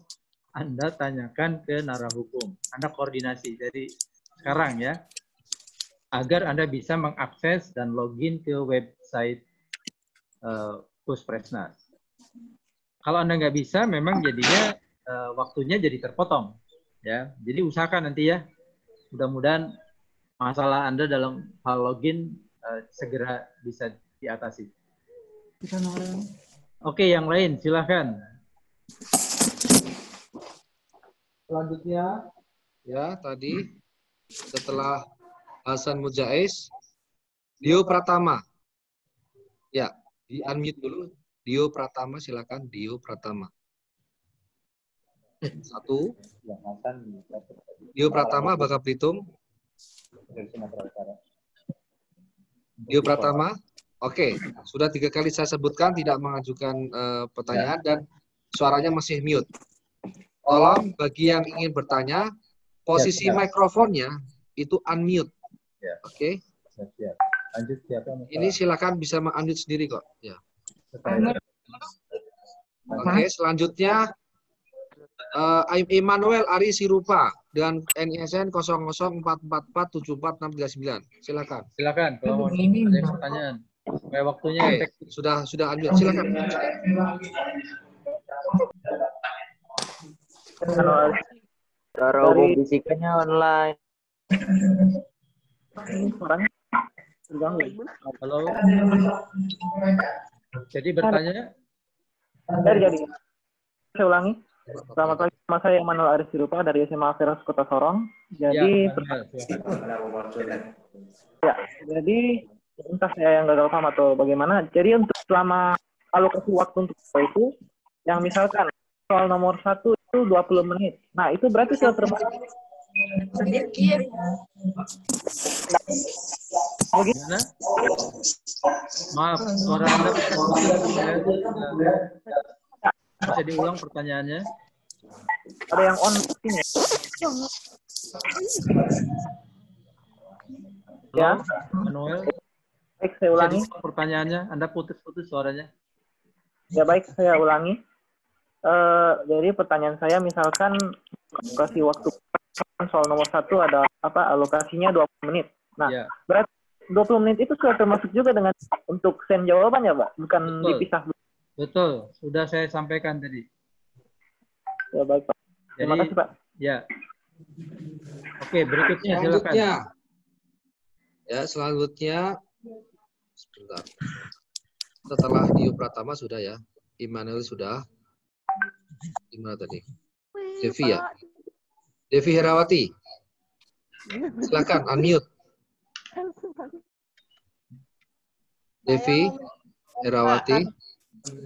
Anda tanyakan ke Narahukum. Anda koordinasi. Jadi sekarang ya, agar Anda bisa mengakses dan login ke website Puspresnas. Kalau Anda nggak bisa, memang jadinya waktunya jadi terpotong, ya. Jadi usahakan nanti ya, mudah-mudahan masalah Anda dalam hal login segera bisa diatasi. Oke, yang lain silahkan. Selanjutnya, ya tadi setelah Hasan Mujais, Dio Pratama. Ya, di unmute dulu. Dio Pratama, silakan. Dio Pratama. Satu. Dio Pratama, Bangka Belitung. Dio Pratama. Oke, sudah 3 kali saya sebutkan tidak mengajukan pertanyaan dan suaranya masih mute. Tolong bagi yang ingin bertanya, posisi mikrofonnya itu unmute. Oke. Lanjut siapa? Ini silakan bisa unmute sendiri kok. Ya. Oke, selanjutnya Immanuel Ari Sirupa dan NISN 00444744639. Silakan. Silakan kalau mau ada pertanyaan. Kayak waktunya efektif. Sudah unmute. Silakan. Cara umum fisikanya online. Halo. Jadi bertanya? Jadi. Saya ulangi. Selamat pagi, nama saya Immanuel Aris Sirupa dari SMA Feras Kota Sorong. Jadi, jadi entah saya yang gagal paham atau bagaimana. Jadi untuk selama alokasi waktu untuk itu, yang misalkan soal nomor 1 itu 20 menit. Nah, itu berarti sudah termasuk. Bagaimana? Maaf, suara Anda bisa diulang pertanyaannya. Ada yang on ya? Ya, Manuel. baik, saya ulangi. Pertanyaannya, Anda putus-putus suaranya. Ya baik, saya ulangi. Jadi pertanyaan saya, misalkan kasih waktu soal nomor 1 ada alokasinya 20 menit. Nah, ya. Berarti 20 menit itu sudah termasuk juga dengan untuk send jawaban ya, Pak? Bukan betul. Dipisah. Betul, sudah saya sampaikan tadi. Ya baik, Pak. Terima kasih, Pak. Ya. Oke, berikutnya silakan. Ya, selanjutnya sebentar. Setelah Dio Pratama sudah ya. Immanuel sudah. Gimana tadi? Devi ya. Devi Herawati. Silakan unmute. Devi Herawati.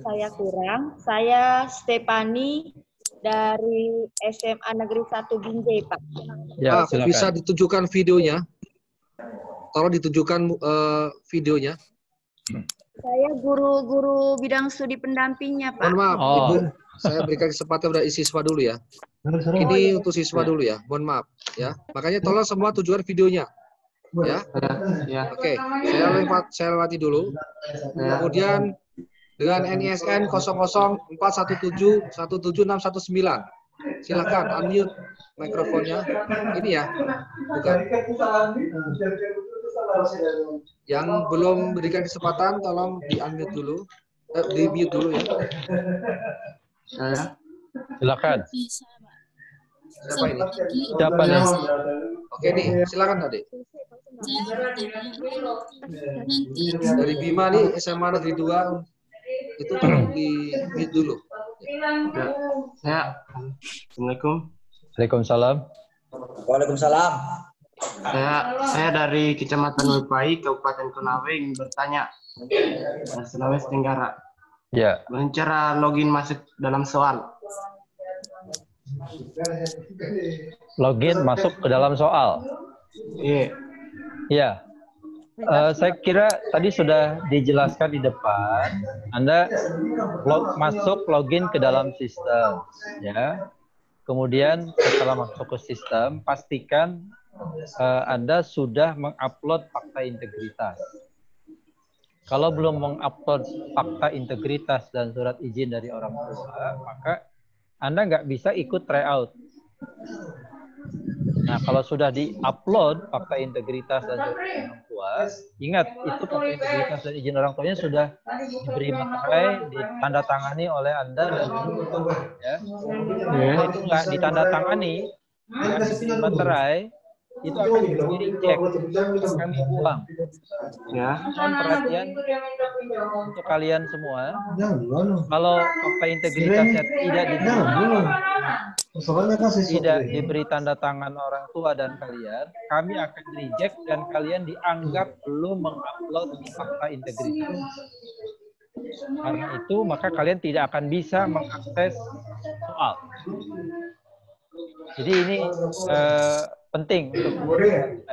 Saya kurang. Saya Stefani dari SMA Negeri 1 Binjai, Pak. Ya, bisa ditunjukkan videonya. Tolong ditunjukkan videonya. Saya guru bidang studi pendampingnya, Pak. Mohon maaf, Ibu. Saya berikan kesempatan pada siswa dulu ya. Ini untuk siswa dulu ya. Mohon maaf ya. Makanya tolong semua tunjukkan videonya. Ya. Oke, saya lewati dulu. Kemudian dengan NISN 00417176119. Silakan unmute mikrofonnya. Ini ya. Bukan. Yang belum berikan kesempatan tolong di-unmute dulu. Di-mute dulu ya. Silakan. Siapa ini? Siapa nih? Oke nih, silakan Adik. Dari Bima nih SMA Negeri 2 itu tolong di-mute dulu. Ya. Assalamualaikum. Waalaikumsalam. Waalaikumsalam. Saya dari Kecamatan Wepai, Kabupaten Konawe, ingin bertanya Sulawesi Tenggara. Ya. Bagaimana cara login masuk dalam soal? Login masuk ke dalam soal. Iya. Iya. Saya kira tadi sudah dijelaskan di depan. Anda masuk login ke dalam sistem, ya. Kemudian setelah masuk ke sistem, pastikan Anda sudah mengupload fakta integritas. Kalau belum mengupload fakta integritas dan surat izin dari orang tua, maka Anda nggak bisa ikut tryout. Nah, kalau sudah di-upload fakta integritas dan surat izin orang tua, ingat, itu fakta integritas dan izin orang tuanya sudah diberi materai, ditandatangani oleh Anda dan ya. Kalau itu nggak ditandatangani, nggak diberi materai, itu akan di-reject, kami buang. Ya. Mohon perhatian untuk kalian semua. Kalau fakta integritasnya tidak diberi tanda tangan orang tua dan kalian, kami akan reject dan kalian dianggap belum mengupload fakta integritas. Karena itu, maka kalian tidak akan bisa mengakses soal. Jadi ini penting untuk kalian.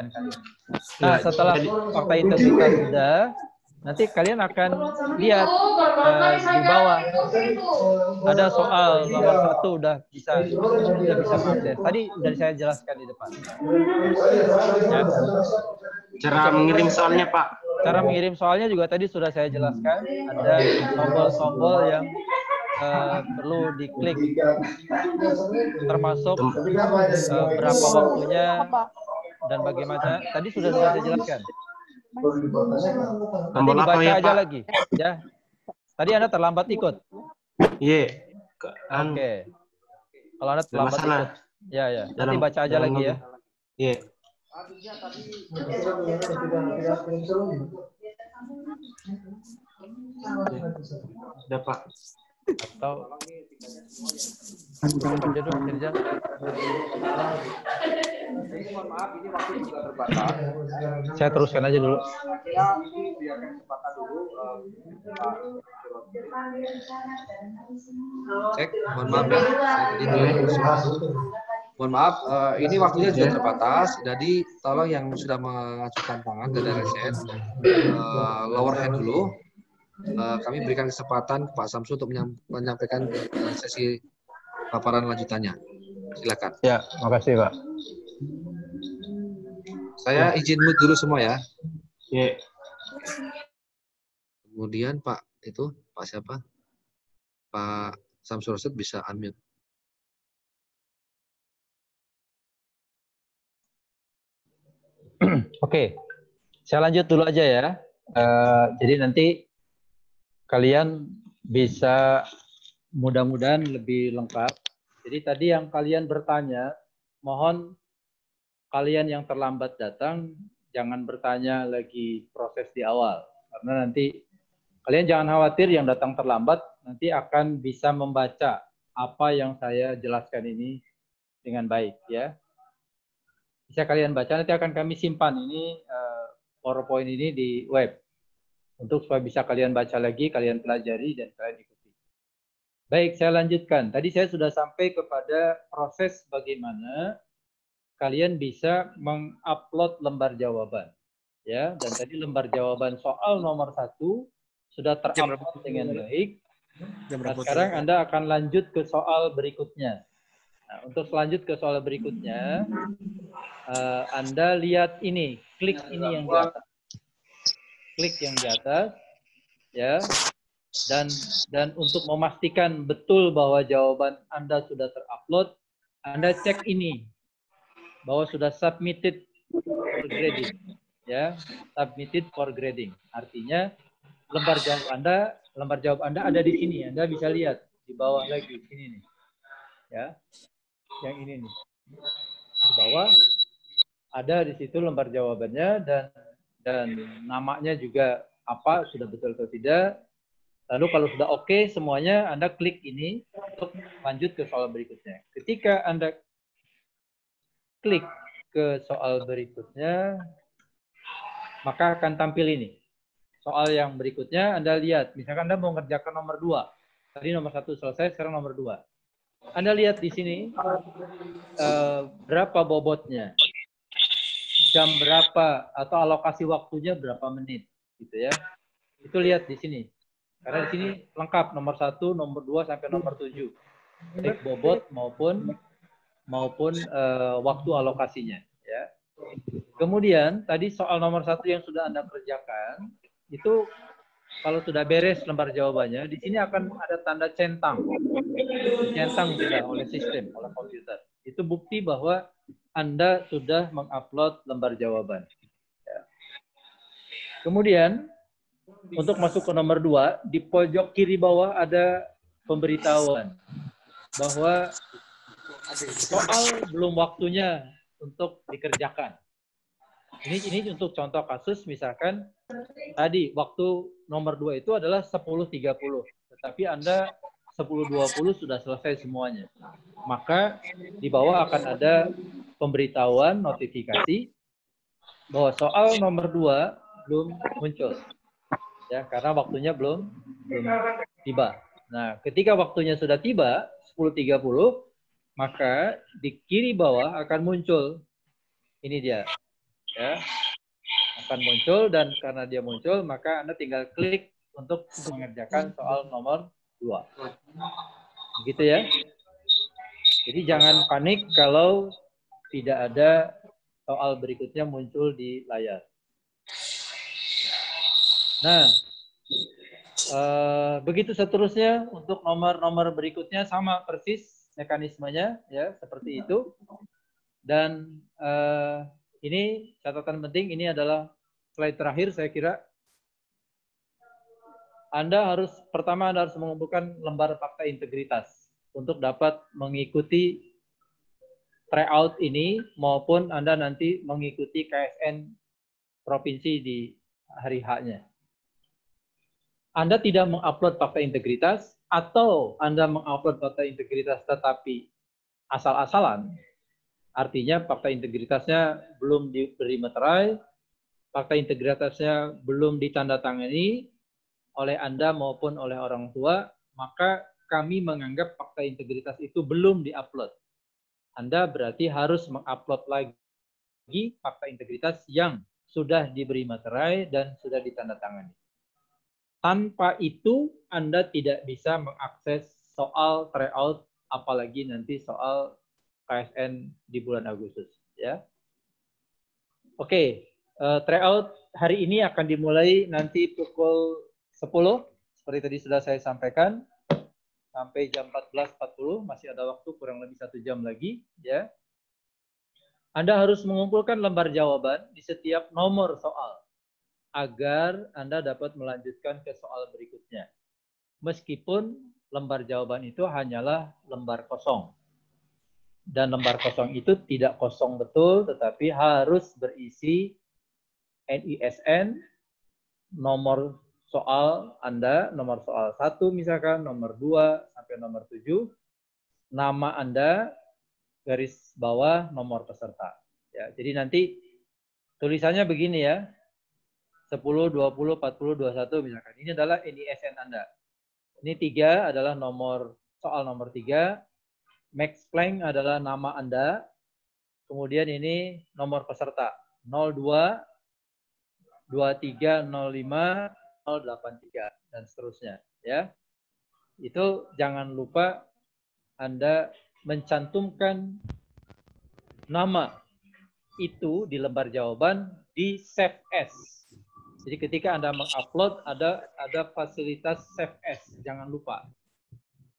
Nah, setelah fakta integritas sudah, nanti kalian akan lihat di bawah ada soal nomor 1 udah bisa mengakses. Tadi sudah saya jelaskan di depan. Ya. Cara mengirim soalnya, Pak. Cara mengirim soalnya juga tadi sudah saya jelaskan. Ada tombol-tombol yang perlu diklik, termasuk berapa waktunya dan bagaimana. Tadi sudah saya jelaskan. Nanti dibaca aja lagi, ya. Tadi Anda terlambat ikut. Iya. Oke. Kalau Anda terlambat ikut, ya. Nanti baca aja lagi ya. Iya. Sudah, Pak. Atau aja dong, Tirjan. Saya teruskan aja dulu. Cek, mohon maaf ya. Mohon maaf, ini waktunya juga terbatas. Jadi tolong yang sudah mengajukan tangan dari RSN, lower hand dulu. Kami berikan kesempatan ke Pak Samsu untuk menyampaikan sesi paparan lanjutannya. Silakan. Ya, makasih Pak. Saya izin mute dulu semua ya. Iya. Kemudian Pak siapa? Pak Samsul Rosyid bisa unmute. Oke, saya lanjut dulu aja ya. Jadi nanti kalian bisa mudah-mudahan lebih lengkap. Jadi tadi yang kalian bertanya, mohon kalian yang terlambat datang jangan bertanya lagi proses di awal. Karena nanti kalian jangan khawatir yang datang terlambat nanti akan bisa membaca apa yang saya jelaskan ini dengan baik ya. Bisa kalian baca, nanti akan kami simpan ini PowerPoint ini di web. Untuk supaya bisa kalian baca lagi, kalian pelajari, dan kalian ikuti. Baik, saya lanjutkan. Tadi saya sudah sampai kepada proses bagaimana kalian bisa mengupload lembar jawaban. Ya, dan tadi lembar jawaban soal nomor 1 sudah terupload dengan baik. Nah, sekarang Anda akan lanjut ke soal berikutnya. Nah, untuk lanjut ke soal berikutnya, Anda lihat ini, klik ini yang di atas. Klik yang di atas, ya. Dan untuk memastikan betul bahwa jawaban Anda sudah terupload, Anda cek ini bahwa sudah submitted for grading, ya, submitted for grading. Artinya lembar jawab Anda ada di sini. Anda bisa lihat di bawah lagi sini nih, ya, yang ini nih. Di bawah ada di situ lembar jawabannya dan namanya juga apa, sudah betul atau tidak. Lalu kalau sudah oke semuanya, Anda klik ini untuk lanjut ke soal berikutnya. Ketika Anda klik ke soal berikutnya, maka akan tampil ini. Soal yang berikutnya Anda lihat, misalkan Anda mau ngerjakan nomor 2. Tadi nomor 1 selesai, sekarang nomor 2. Anda lihat di sini berapa bobotnya, jam berapa, atau alokasi waktunya berapa menit, gitu ya. Itu lihat di sini. Karena di sini lengkap nomor 1, nomor 2 sampai nomor 7. Baik bobot maupun waktu alokasinya, ya. Kemudian tadi soal nomor 1 yang sudah Anda kerjakan itu kalau sudah beres lembar jawabannya, di sini akan ada tanda centang. Centang sudah oleh sistem, oleh komputer. Itu bukti bahwa Anda sudah mengupload lembar jawaban. Ya. Kemudian untuk masuk ke nomor 2, di pojok kiri bawah ada pemberitahuan bahwa soal belum waktunya untuk dikerjakan. Ini untuk contoh kasus, misalkan tadi waktu nomor 2 itu adalah 10.30, tetapi Anda 10.20 sudah selesai semuanya. Maka di bawah akan ada pemberitahuan notifikasi bahwa soal nomor 2 belum muncul. Ya, karena waktunya belum tiba. Nah, ketika waktunya sudah tiba, 10.30, maka di kiri bawah akan muncul. Ini dia. Ya, akan muncul, dan karena dia muncul maka Anda tinggal klik untuk mengerjakan soal nomor 2. Begitu ya. Jadi jangan panik kalau tidak ada soal berikutnya muncul di layar. Nah, begitu seterusnya untuk nomor-nomor berikutnya sama persis mekanismenya, ya, seperti itu. Dan ini catatan penting, ini adalah slide terakhir saya kira. Pertama Anda harus mengumpulkan lembar fakta integritas untuk dapat mengikuti tryout ini, maupun Anda nanti mengikuti KSN provinsi di hari H-nya. Anda tidak mengupload fakta integritas, atau Anda mengupload fakta integritas tetapi asal-asalan, artinya fakta integritasnya belum diberi materai, fakta integritasnya belum ditandatangani oleh Anda maupun oleh orang tua, maka kami menganggap fakta integritas itu belum diupload. Anda berarti harus mengupload lagi fakta integritas yang sudah diberi materai dan sudah ditandatangani. Tanpa itu, Anda tidak bisa mengakses soal tryout, apalagi nanti soal KSN di bulan Agustus, ya. Oke, tryout hari ini akan dimulai nanti pukul 10, seperti tadi sudah saya sampaikan, sampai jam 14.40, masih ada waktu kurang lebih 1 jam lagi, ya. Anda harus mengumpulkan lembar jawaban di setiap nomor soal agar Anda dapat melanjutkan ke soal berikutnya. Meskipun lembar jawaban itu hanyalah lembar kosong. Dan lembar kosong itu tidak kosong betul, tetapi harus berisi NISN, nomor soal Anda, nomor soal 1 misalkan, nomor 2 sampai nomor 7, nama Anda, garis bawah nomor peserta. Ya, jadi nanti tulisannya begini ya, 10, 20, 40, 21 misalkan. Ini adalah NISN Anda. Ini 3 adalah soal nomor 3. Max Planck adalah nama Anda. Kemudian ini nomor peserta. 02, 23, 05, 083 dan seterusnya, ya. Itu jangan lupa Anda mencantumkan nama itu di lembar jawaban di Save As. Jadi ketika Anda mengupload ada fasilitas Save As, jangan lupa.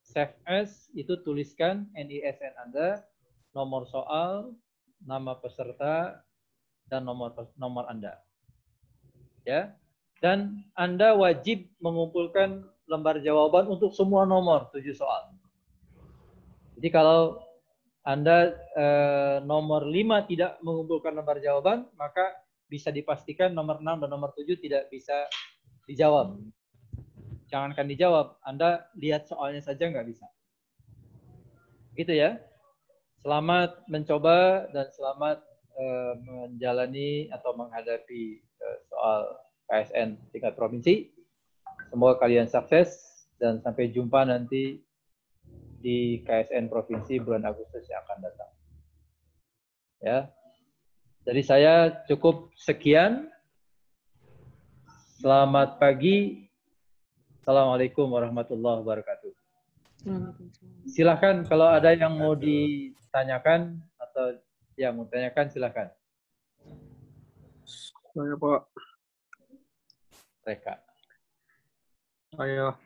Save As itu tuliskan NISN Anda, nomor soal, nama peserta, dan nomor Anda. Ya. Dan Anda wajib mengumpulkan lembar jawaban untuk semua nomor 7 soal. Jadi kalau Anda nomor 5 tidak mengumpulkan lembar jawaban, maka bisa dipastikan nomor 6 dan nomor 7 tidak bisa dijawab. Jangankan dijawab, Anda lihat soalnya saja nggak bisa. Gitu ya. Selamat mencoba dan selamat menjalani atau menghadapi soal KSN tingkat provinsi. Semoga kalian sukses dan sampai jumpa nanti di KSN provinsi bulan Agustus yang akan datang. Ya. Dari saya cukup sekian. Selamat pagi. Assalamualaikum warahmatullahi wabarakatuh. Silakan kalau ada yang mau ditanyakan atau yang mau tanyakan silakan. Saya Pak. Reka. Ayo.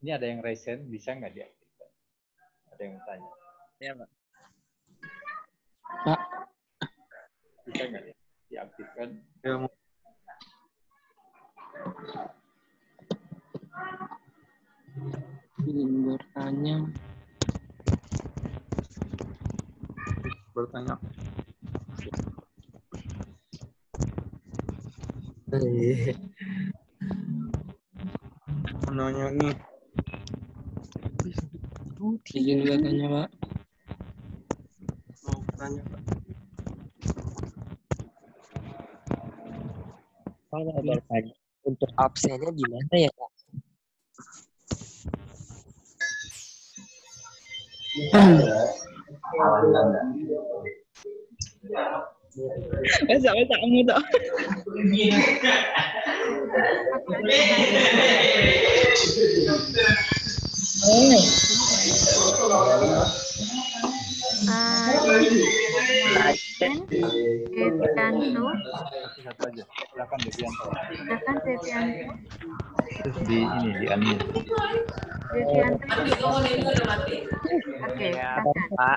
Ini ada yang raise hand, bisa nggak diaktifkan? Ada yang tanya. Iya Pak. Pak. Bisa nggak diaktifkan? Ya. Ingin bertanya. Menanya nih. Izin bertanya, Pak. Mau bertanya, Pak. Pak, mau bertanya. Untuk absennya gimana ya, Pak? Masa kamu tuh. Devianto. Silakan Devianto. Silakan Devianto. Terus di ini di unmute. Devianto. Oke, Pak.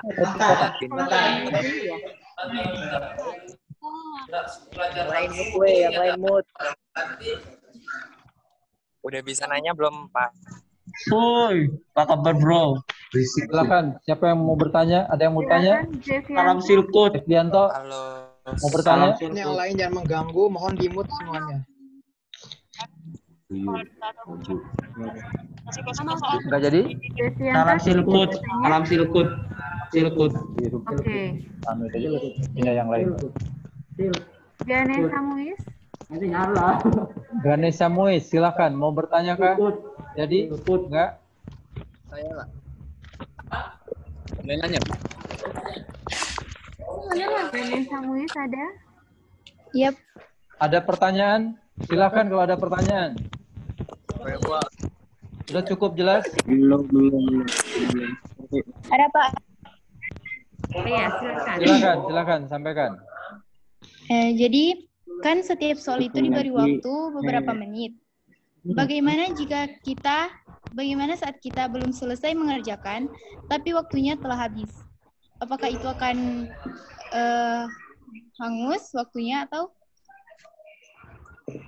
Yang lain mood gue, yang lain mood. Udah bisa nanya belum, Pak? Woi, apa kabar bro? Silakan, siapa yang mau bertanya? Ada yang mau tanya? Salam silkut. Devianto. Halo. Mau bertanya? Yang lain jangan mengganggu, mohon di-mute semuanya. Enggak jadi? Salam silkut. Salam silkut. Silkut. Oke. Anu aja lu pindah yang lain. Ganesha Muiz. Ganesha Muiz, silakan. Mau bertanya kah? Jadi enggak? Saya lah. Boleh nanya? Ganesha Muiz ada? Yap. Ada pertanyaan? Silakan kalau ada pertanyaan. Sudah cukup jelas? Belum. Ada Pak. Iya, silakan. Silakan, sampaikan. Jadi kan setiap soal itu diberi waktu beberapa menit. Bagaimana saat kita belum selesai mengerjakan, tapi waktunya telah habis? Apakah itu akan hangus waktunya atau?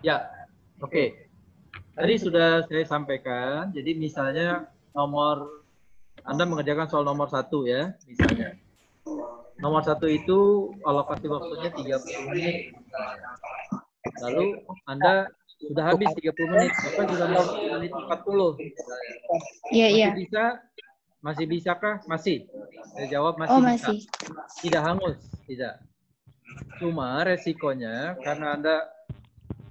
Ya, oke. Tadi sudah saya sampaikan, jadi misalnya Anda mengerjakan soal nomor 1 ya, misalnya. Nomor 1 itu alokasi waktunya 30 menit. Lalu Anda sudah habis 30 menit, apa sudah menit 40. Iya. Masih bisakah? Masih. Saya jawab masih. Oh, bisa. masih. Tidak hangus, tidak. Cuma resikonya karena Anda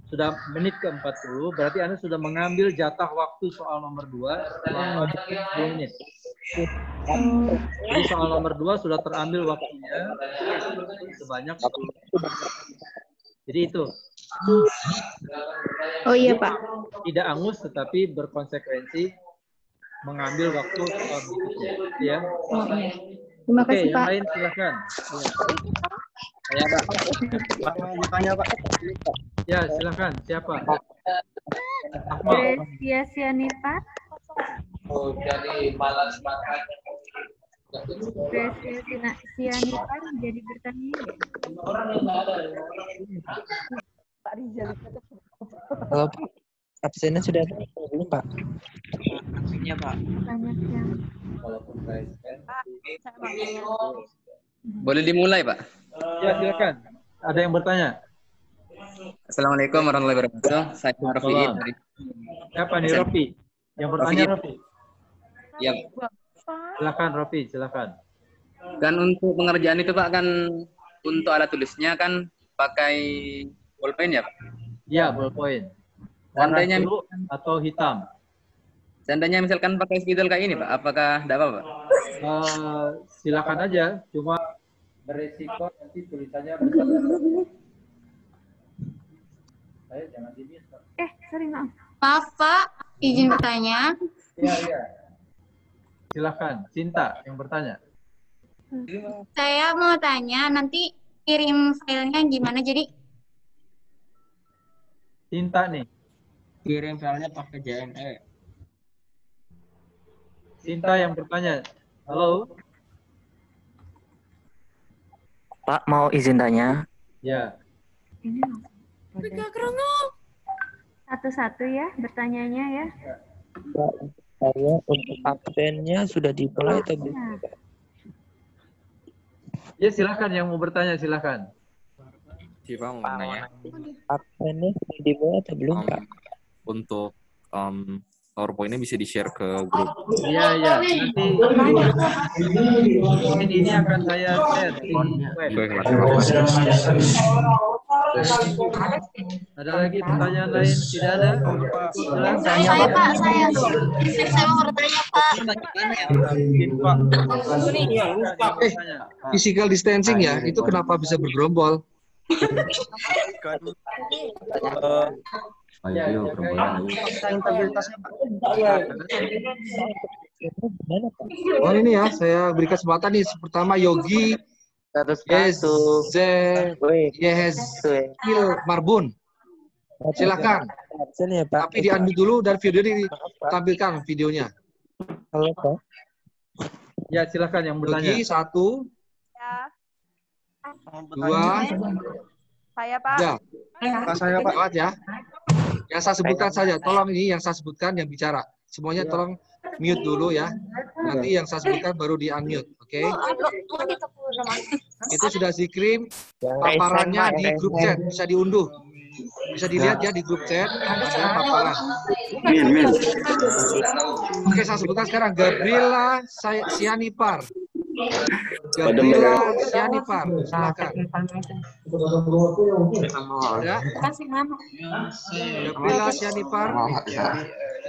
sudah menit ke-40, berarti Anda sudah mengambil jatah waktu soal nomor 2 selama 10 menit. Jadi soal nomor 2 sudah terambil waktunya sebanyak 10 menit. Jadi itu. Oh iya Pak. Tidak angus tetapi berkonsekuensi mengambil waktu soal berikutnya. Ya. Oh, iya. Terima kasih Oke, Pak. yang lain silakan. Saya Pak. Mau tanya Pak. Ya, silakan. Siapa? Akmal. Grecia Sianipar. Oh, jadi malas makan. Grecia Sianipar jadi bertanya. Pak Rizal. Halo, Pak. Absennya sudah ada belum, Pak? Absennya, Pak. Banyak yang. Boleh dimulai, Pak? Ya, silakan. Ada yang bertanya? Assalamualaikum warahmatullahi wabarakatuh. Saya Rofi dari. Siapa nih Rofi? Yang bertanya Rofi? Ya. Silakan Rofi, silakan. Dan untuk pengerjaan itu Pak kan untuk alat tulisnya kan pakai bolpen ya Pak? Iya, bolpen. Warna Seandainya biru atau hitam. Seandainya misalkan pakai spidol kayak ini Pak, apakah tidak apa-apa? Silakan aja, cuma beresiko nanti tulisannya besar. Saya jangan dimit. Sorry maaf. Maaf Pak, izin bertanya. Iya. Silakan, Cinta yang bertanya. Saya mau tanya, nanti kirim filenya gimana? Jadi Cinta nih. Kirim filenya pakai JNE. Cinta yang bertanya. Halo. Pak, mau izin tanya? Ya. Satu-satu ya bertanyanya ya. Pak, saya untuk absennya sudah dimulai atau belum? Ya silakan yang mau bertanya silakan. Pak mau nanya. Absennya sudah dimulai atau belum, Pak? Untuk PowerPoint-nya bisa di-share ke grup. Iya. Nanti ini akan saya share di web. Ada lagi pertanyaan lain? Tidak ada? saya Pak, saya mau bertanya Pak. Physical distancing ya, itu kenapa bisa bergerombol? Oh ini ya, saya beri kesempatan nih. Pertama Yogi Yehezkil Marbun. Silakan. Tapi di-unmute dulu dan video ditampilkan videonya. Halo Pak. Ya silakan yang bertanya. Yogi 1, 2, Saya Pak. Saya Pak ya. Yang saya sebutkan saja, tolong ini yang saya sebutkan yang bicara. Semuanya tolong mute dulu ya. Nanti yang saya sebutkan baru di-unmute, oke? Itu sudah dikirim paparannya di grup chat, bisa diunduh. Bisa dilihat ya di grup chat, ada paparan. Oke, saya sebutkan sekarang Gabriela Sianipar. Gabriela Sianipar, silakan. Ya. Gabriela Sianipar,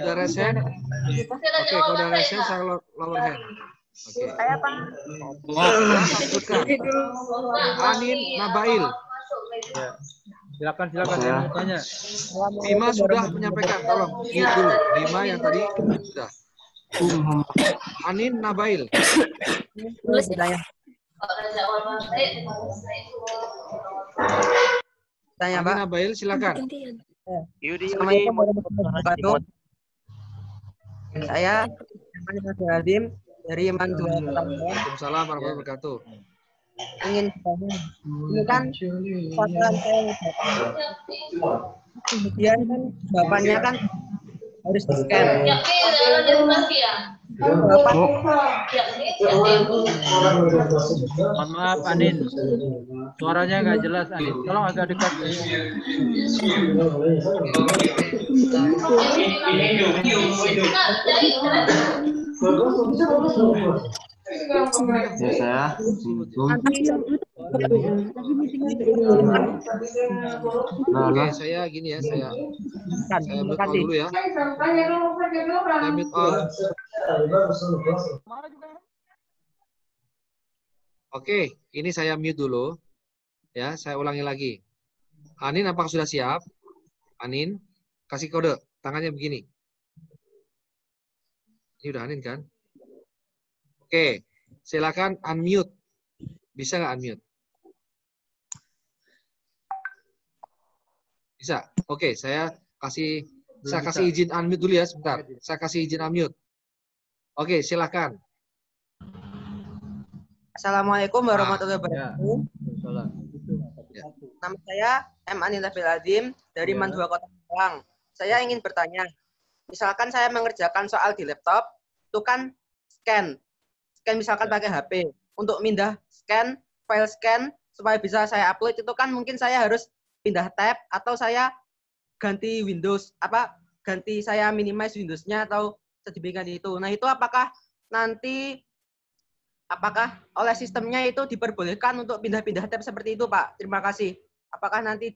sudah resen. Oke, kalau sudah resen saya lower hand. Oke. Saya Pak. Sebutkan. Anin Nabail. Silakan yang bertanya. Bima sudah menyampaikan, tolong mute dulu. Bima yang tadi sudah. Anin Nabail. Tanya Anin Pak. Nabail, silakan. Assalamualaikum warahmatullahi wabarakatuh. Saya Mas Hadim dari Iman 2 Kota. Waalaikumsalam warahmatullahi wabarakatuh. Ingin bertanya, ini kan pasaran saya kemudian kan bapaknya kan harus di-scan. Mohon maaf Anin, suaranya nggak jelas Anin. Tolong agak dekat. Ya saya. Oke, saya gini ya, saya mute all dulu ya. Saya mute all. Oke, ini saya mute dulu. Ya, saya ulangi lagi. Anin, apakah sudah siap? Anin, kasih kode. Tangannya begini. Ini udah Anin kan? Oke, silakan unmute. Bisa nggak unmute? Bisa. Oke, saya kasih izin unmute dulu ya sebentar. Saya kasih izin unmute. Oke, silakan. Assalamualaikum warahmatullahi wabarakatuh. Nama saya M. Anin Nabil dari Man 2 Kota Malang. Saya ingin bertanya, misalkan saya mengerjakan soal di laptop, itu kan scan misalkan pakai HP. Untuk pindah file scan supaya bisa saya upload itu kan mungkin saya harus pindah tab atau saya ganti Windows ganti saya minimize Windows-nya atau sedemikian itu. Nah, itu apakah nanti apakah oleh sistemnya itu diperbolehkan untuk pindah-pindah tab seperti itu, Pak? Terima kasih. Apakah nanti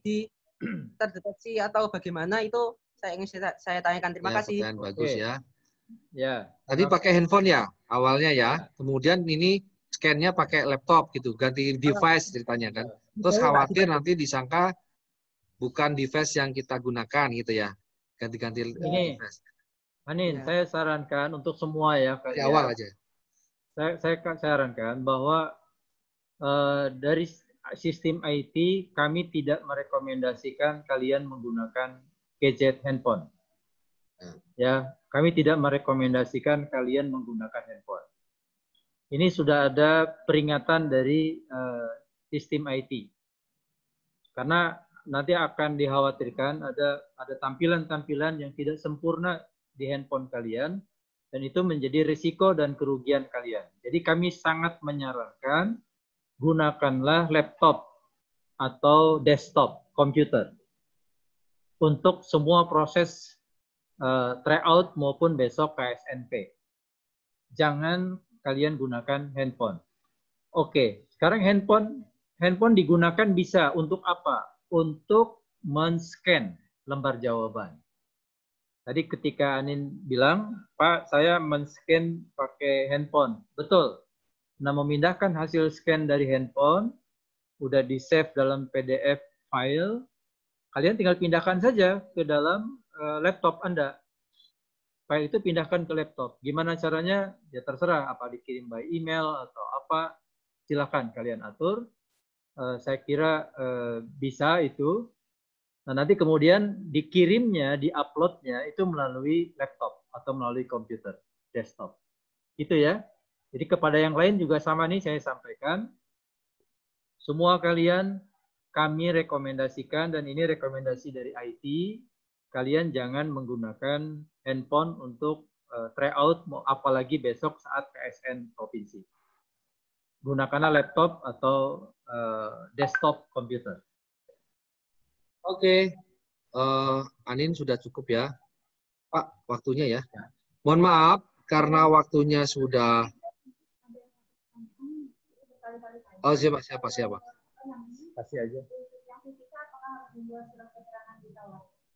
terdeteksi atau bagaimana itu saya tanyakan. Terima kasih. Pertanyaan bagus ya. Ya. Tadi pakai handphone ya awalnya ya. Kemudian ini scan-nya pakai laptop gitu, ganti device ceritanya kan. Terus khawatir nanti disangka bukan device yang kita gunakan gitu ya. Ganti-ganti device. Anin, saya sarankan untuk semua ya. Dari awal aja. Saya sarankan bahwa dari sistem IT kami tidak merekomendasikan kalian menggunakan gadget handphone. Ya, kami tidak merekomendasikan kalian menggunakan handphone. Ini sudah ada peringatan dari sistem IT. Karena nanti akan dikhawatirkan ada tampilan-tampilan yang tidak sempurna di handphone kalian, dan itu menjadi risiko dan kerugian kalian. Jadi kami sangat menyarankan gunakanlah laptop atau desktop komputer untuk semua proses tryout maupun besok KSNP. Jangan kalian gunakan handphone. Oke, sekarang handphone digunakan bisa untuk apa? Untuk men-scan lembar jawaban. Tadi ketika Anin bilang, Pak, saya men-scan pakai handphone. Betul. Nah, memindahkan hasil scan dari handphone, udah di-save dalam PDF file, kalian tinggal pindahkan saja ke dalam laptop Anda. File itu pindahkan ke laptop. Gimana caranya? Ya terserah, apa dikirim by email atau apa, silakan kalian atur. Saya kira bisa itu. Nah, nanti kemudian dikirimnya, di-uploadnya itu melalui laptop atau melalui komputer, desktop. Itu ya. Jadi kepada yang lain juga sama nih saya sampaikan. Semua kalian kami rekomendasikan, dan ini rekomendasi dari IT, kalian jangan menggunakan handphone untuk tryout, apalagi besok saat KSN provinsi. Gunakanlah laptop atau desktop komputer. Oke, Anin sudah cukup ya, Pak, waktunya ya. Mohon maaf karena waktunya sudah. Oh, siapa? Kasih aja.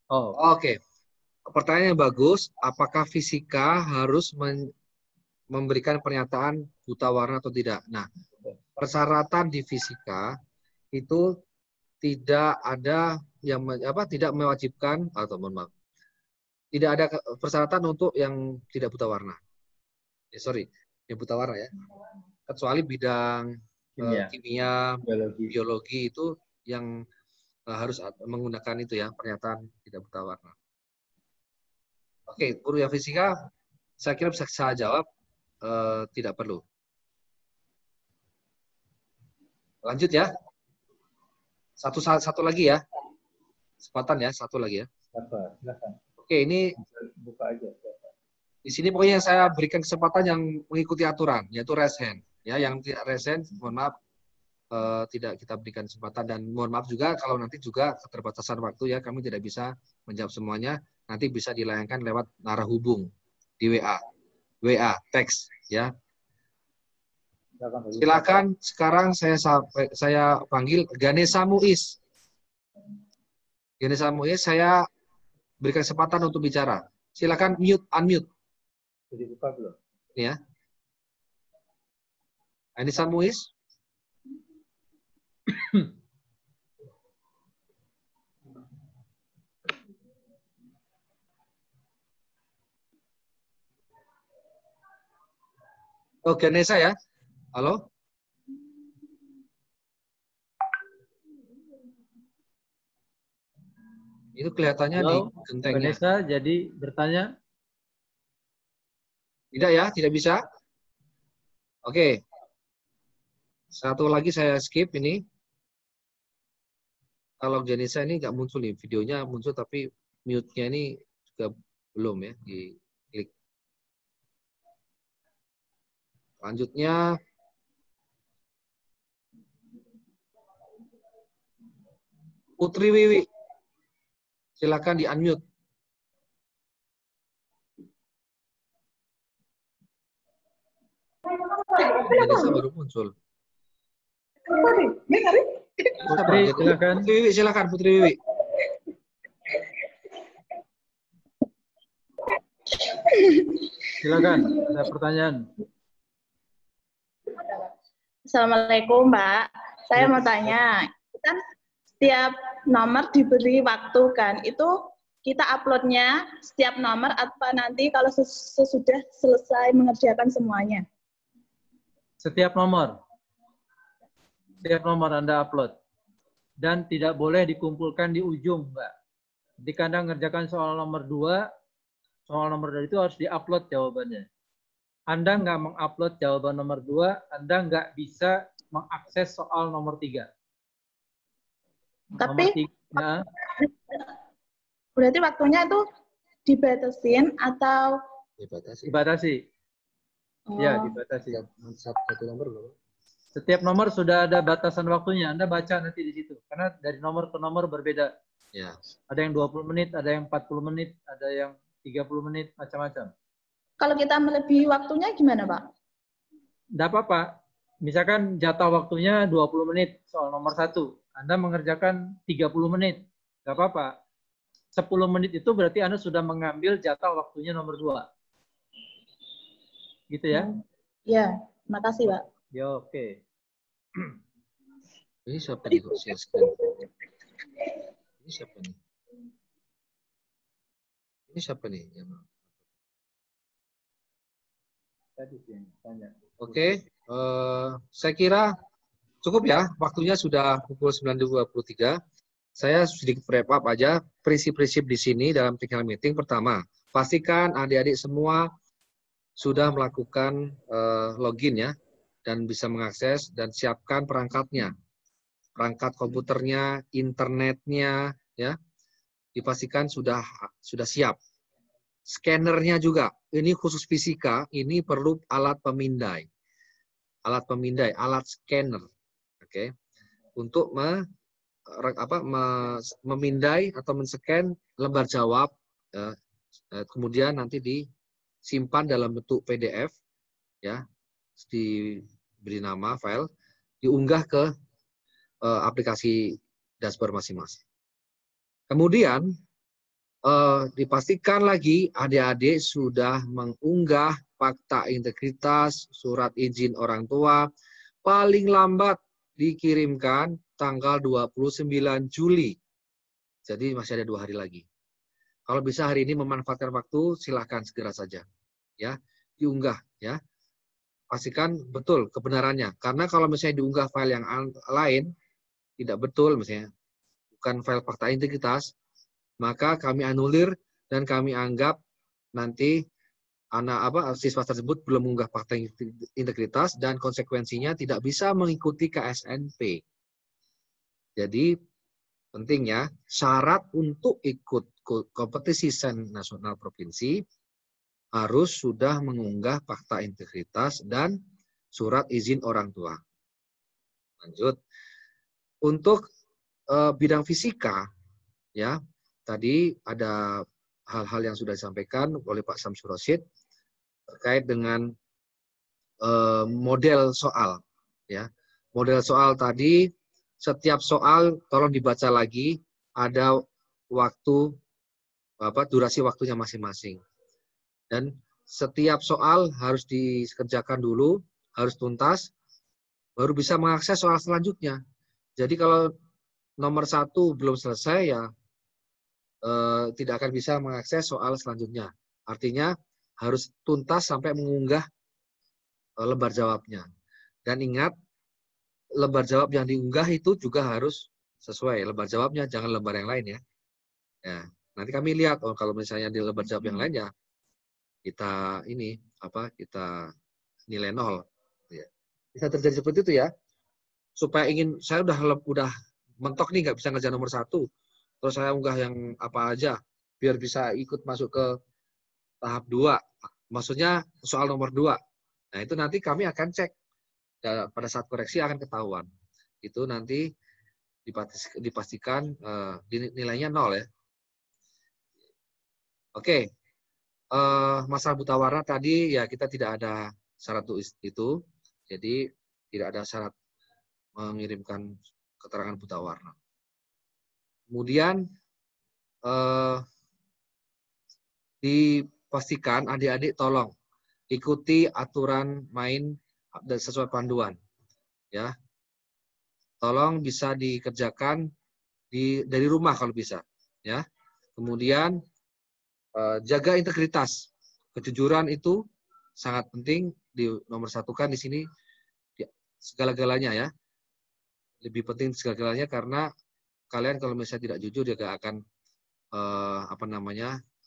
Oh, oke. Pertanyaan yang bagus. Apakah fisika harus memberikan pernyataan buta warna atau tidak? Nah, persyaratan di fisika itu tidak ada yang tidak mewajibkan atau mohon maaf, tidak ada persyaratan untuk yang tidak buta warna. Yang buta warna ya. Kecuali bidang kimia, biologi itu yang harus menggunakan itu ya, pernyataan tidak buta warna. Oke, guru yang fisika saya kira bisa saya jawab tidak perlu. Lanjut ya. Satu lagi ya. Kesempatan ya, satu lagi ya. Silakan. Oke, ini buka aja. Di sini pokoknya saya berikan kesempatan yang mengikuti aturan, yaitu raise hand. Ya, yang tidak raise hand, mohon maaf, tidak kita berikan kesempatan, dan mohon maaf juga kalau nanti juga keterbatasan waktu ya, kami tidak bisa menjawab semuanya. Nanti bisa dilayangkan lewat narah hubung di WA teks ya. Silakan sekarang saya panggil Ganesha Muiz. Ganesha Muiz, saya berikan kesempatan untuk bicara. Silakan unmute. Jadi buka belum? Ya. Ganesha Muiz. Oh, Ganesha ya. Halo? Itu kelihatannya di gentengnya. Ganesha jadi bertanya? Tidak ya, tidak bisa. Oke. Satu lagi saya skip ini. Kalau Ganesha ini nggak muncul nih, videonya muncul tapi mute-nya ini juga belum ya di klik. Selanjutnya Putri Wiwi. Silakan di-unmute. Melisa baru muncul. Putri, silakan. Putri Wiwi, silakan Putri Wiwi. Silakan, ada pertanyaan. Assalamualaikum, Mbak. Saya mau tanya, kan setiap nomor diberi waktu kan, itu kita uploadnya setiap nomor apa nanti kalau sesudah selesai mengerjakan semuanya? Setiap nomor Anda upload. Dan tidak boleh dikumpulkan di ujung, Mbak. Jika Anda mengerjakan soal nomor 2, soal nomor 2 itu harus diupload jawabannya. Anda nggak mengupload jawaban nomor 2, Anda nggak bisa mengakses soal nomor 3. Tapi, berarti waktunya itu dibatasin atau? Dibatasi. Oh. Ya, dibatasi. Satu nomor berapa? Setiap nomor sudah ada batasan waktunya. Anda baca nanti di situ. Karena dari nomor ke nomor berbeda. Ya. Ada yang 20 menit, ada yang 40 menit, ada yang 30 menit, macam-macam. Kalau kita melebihi waktunya gimana, Pak? Tidak apa-apa. Misalkan jatah waktunya 20 menit soal nomor 1. Anda mengerjakan 30 menit. Tidak apa-apa. 10 menit itu berarti Anda sudah mengambil jatah waktunya nomor 2. Gitu ya? Ya, makasih, Pak. Ya, oke. Ini siapa nih kok share screen? Ini siapa nih? Ini siapa nih? Oke, saya kira cukup ya. Waktunya sudah pukul 9.23. Saya sedikit wrap up aja prinsip-prinsip di sini dalam technical meeting. Pertama, pastikan adik-adik semua sudah melakukan login ya, dan bisa mengakses dan siapkan perangkatnya, perangkat komputernya, internetnya, ya, dipastikan sudah siap. Scannernya juga, ini khusus fisika, ini perlu alat pemindai, alat scanner, oke, untuk memindai atau men-scan lembar jawab, kemudian nanti disimpan dalam bentuk PDF, ya. Diberi nama file, diunggah ke aplikasi dashboard masing-masing. Kemudian dipastikan lagi adik-adik sudah mengunggah fakta integritas, surat izin orang tua, paling lambat dikirimkan tanggal 29 Juli. Jadi masih ada 2 hari lagi. Kalau bisa hari ini memanfaatkan waktu, silahkan segera saja, ya, diunggah, ya. Pastikan betul kebenarannya. Karena kalau misalnya diunggah file yang lain, tidak betul misalnya, bukan file fakta integritas, maka kami anulir dan kami anggap nanti siswa tersebut belum mengunggah fakta integritas dan konsekuensinya tidak bisa mengikuti KSNP. Jadi penting ya, syarat untuk ikut kompetisi SEN nasional provinsi harus sudah mengunggah fakta integritas dan surat izin orang tua. Lanjut. Untuk bidang fisika, ya, tadi ada hal-hal yang sudah disampaikan oleh Pak Samsur Rosyid terkait dengan model soal, ya. Model soal tadi, setiap soal tolong dibaca lagi, ada waktu durasi waktunya masing-masing. Dan setiap soal harus dikerjakan dulu, harus tuntas, baru bisa mengakses soal selanjutnya. Jadi kalau nomor 1 belum selesai, ya tidak akan bisa mengakses soal selanjutnya. Artinya harus tuntas sampai mengunggah lembar jawabnya. Dan ingat, lembar jawab yang diunggah itu juga harus sesuai lembar jawabnya, jangan lembar yang lain ya. Ya, nanti kami lihat kalau misalnya di lembar jawab yang lain ya kita kita nilai 0. Ya. Bisa terjadi seperti itu ya. Supaya saya udah mentok nih nggak bisa ngerjain nomor 1, terus saya unggah yang apa aja biar bisa ikut masuk ke tahap 2. Maksudnya soal nomor 2. Nah itu nanti kami akan cek pada saat koreksi akan ketahuan. Itu nanti dipastikan nilainya 0 ya. Oke. Masalah buta warna tadi ya kita tidak ada syarat itu. Jadi tidak ada syarat mengirimkan keterangan buta warna. Kemudian dipastikan adik-adik tolong ikuti aturan main dan sesuai panduan. Ya, tolong bisa dikerjakan dari rumah kalau bisa. Ya, kemudian jaga integritas, kejujuran itu sangat penting nomor satukan di sini segala-galanya ya. Lebih penting segala-galanya karena kalian kalau misalnya tidak jujur juga akan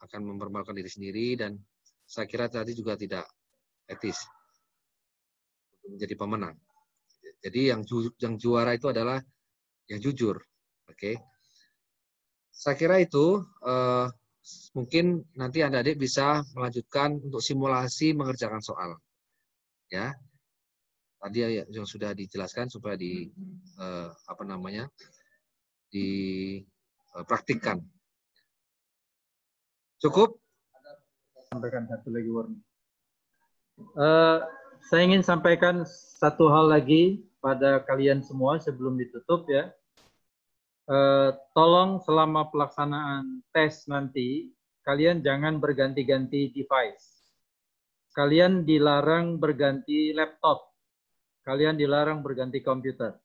akan mempermalukan diri sendiri dan saya kira tadi juga tidak etis menjadi pemenang. Jadi yang juara itu adalah yang jujur. Oke. Saya kira itu mungkin nanti adik-adik bisa melanjutkan untuk simulasi mengerjakan soal. Ya. Tadi yang sudah dijelaskan supaya dipraktikkan. Cukup? Sampaikan satu lagi, Warni. Saya ingin sampaikan satu hal lagi pada kalian semua sebelum ditutup ya. Tolong selama pelaksanaan tes nanti, kalian jangan berganti-ganti device. Kalian dilarang berganti laptop. Kalian dilarang berganti komputer.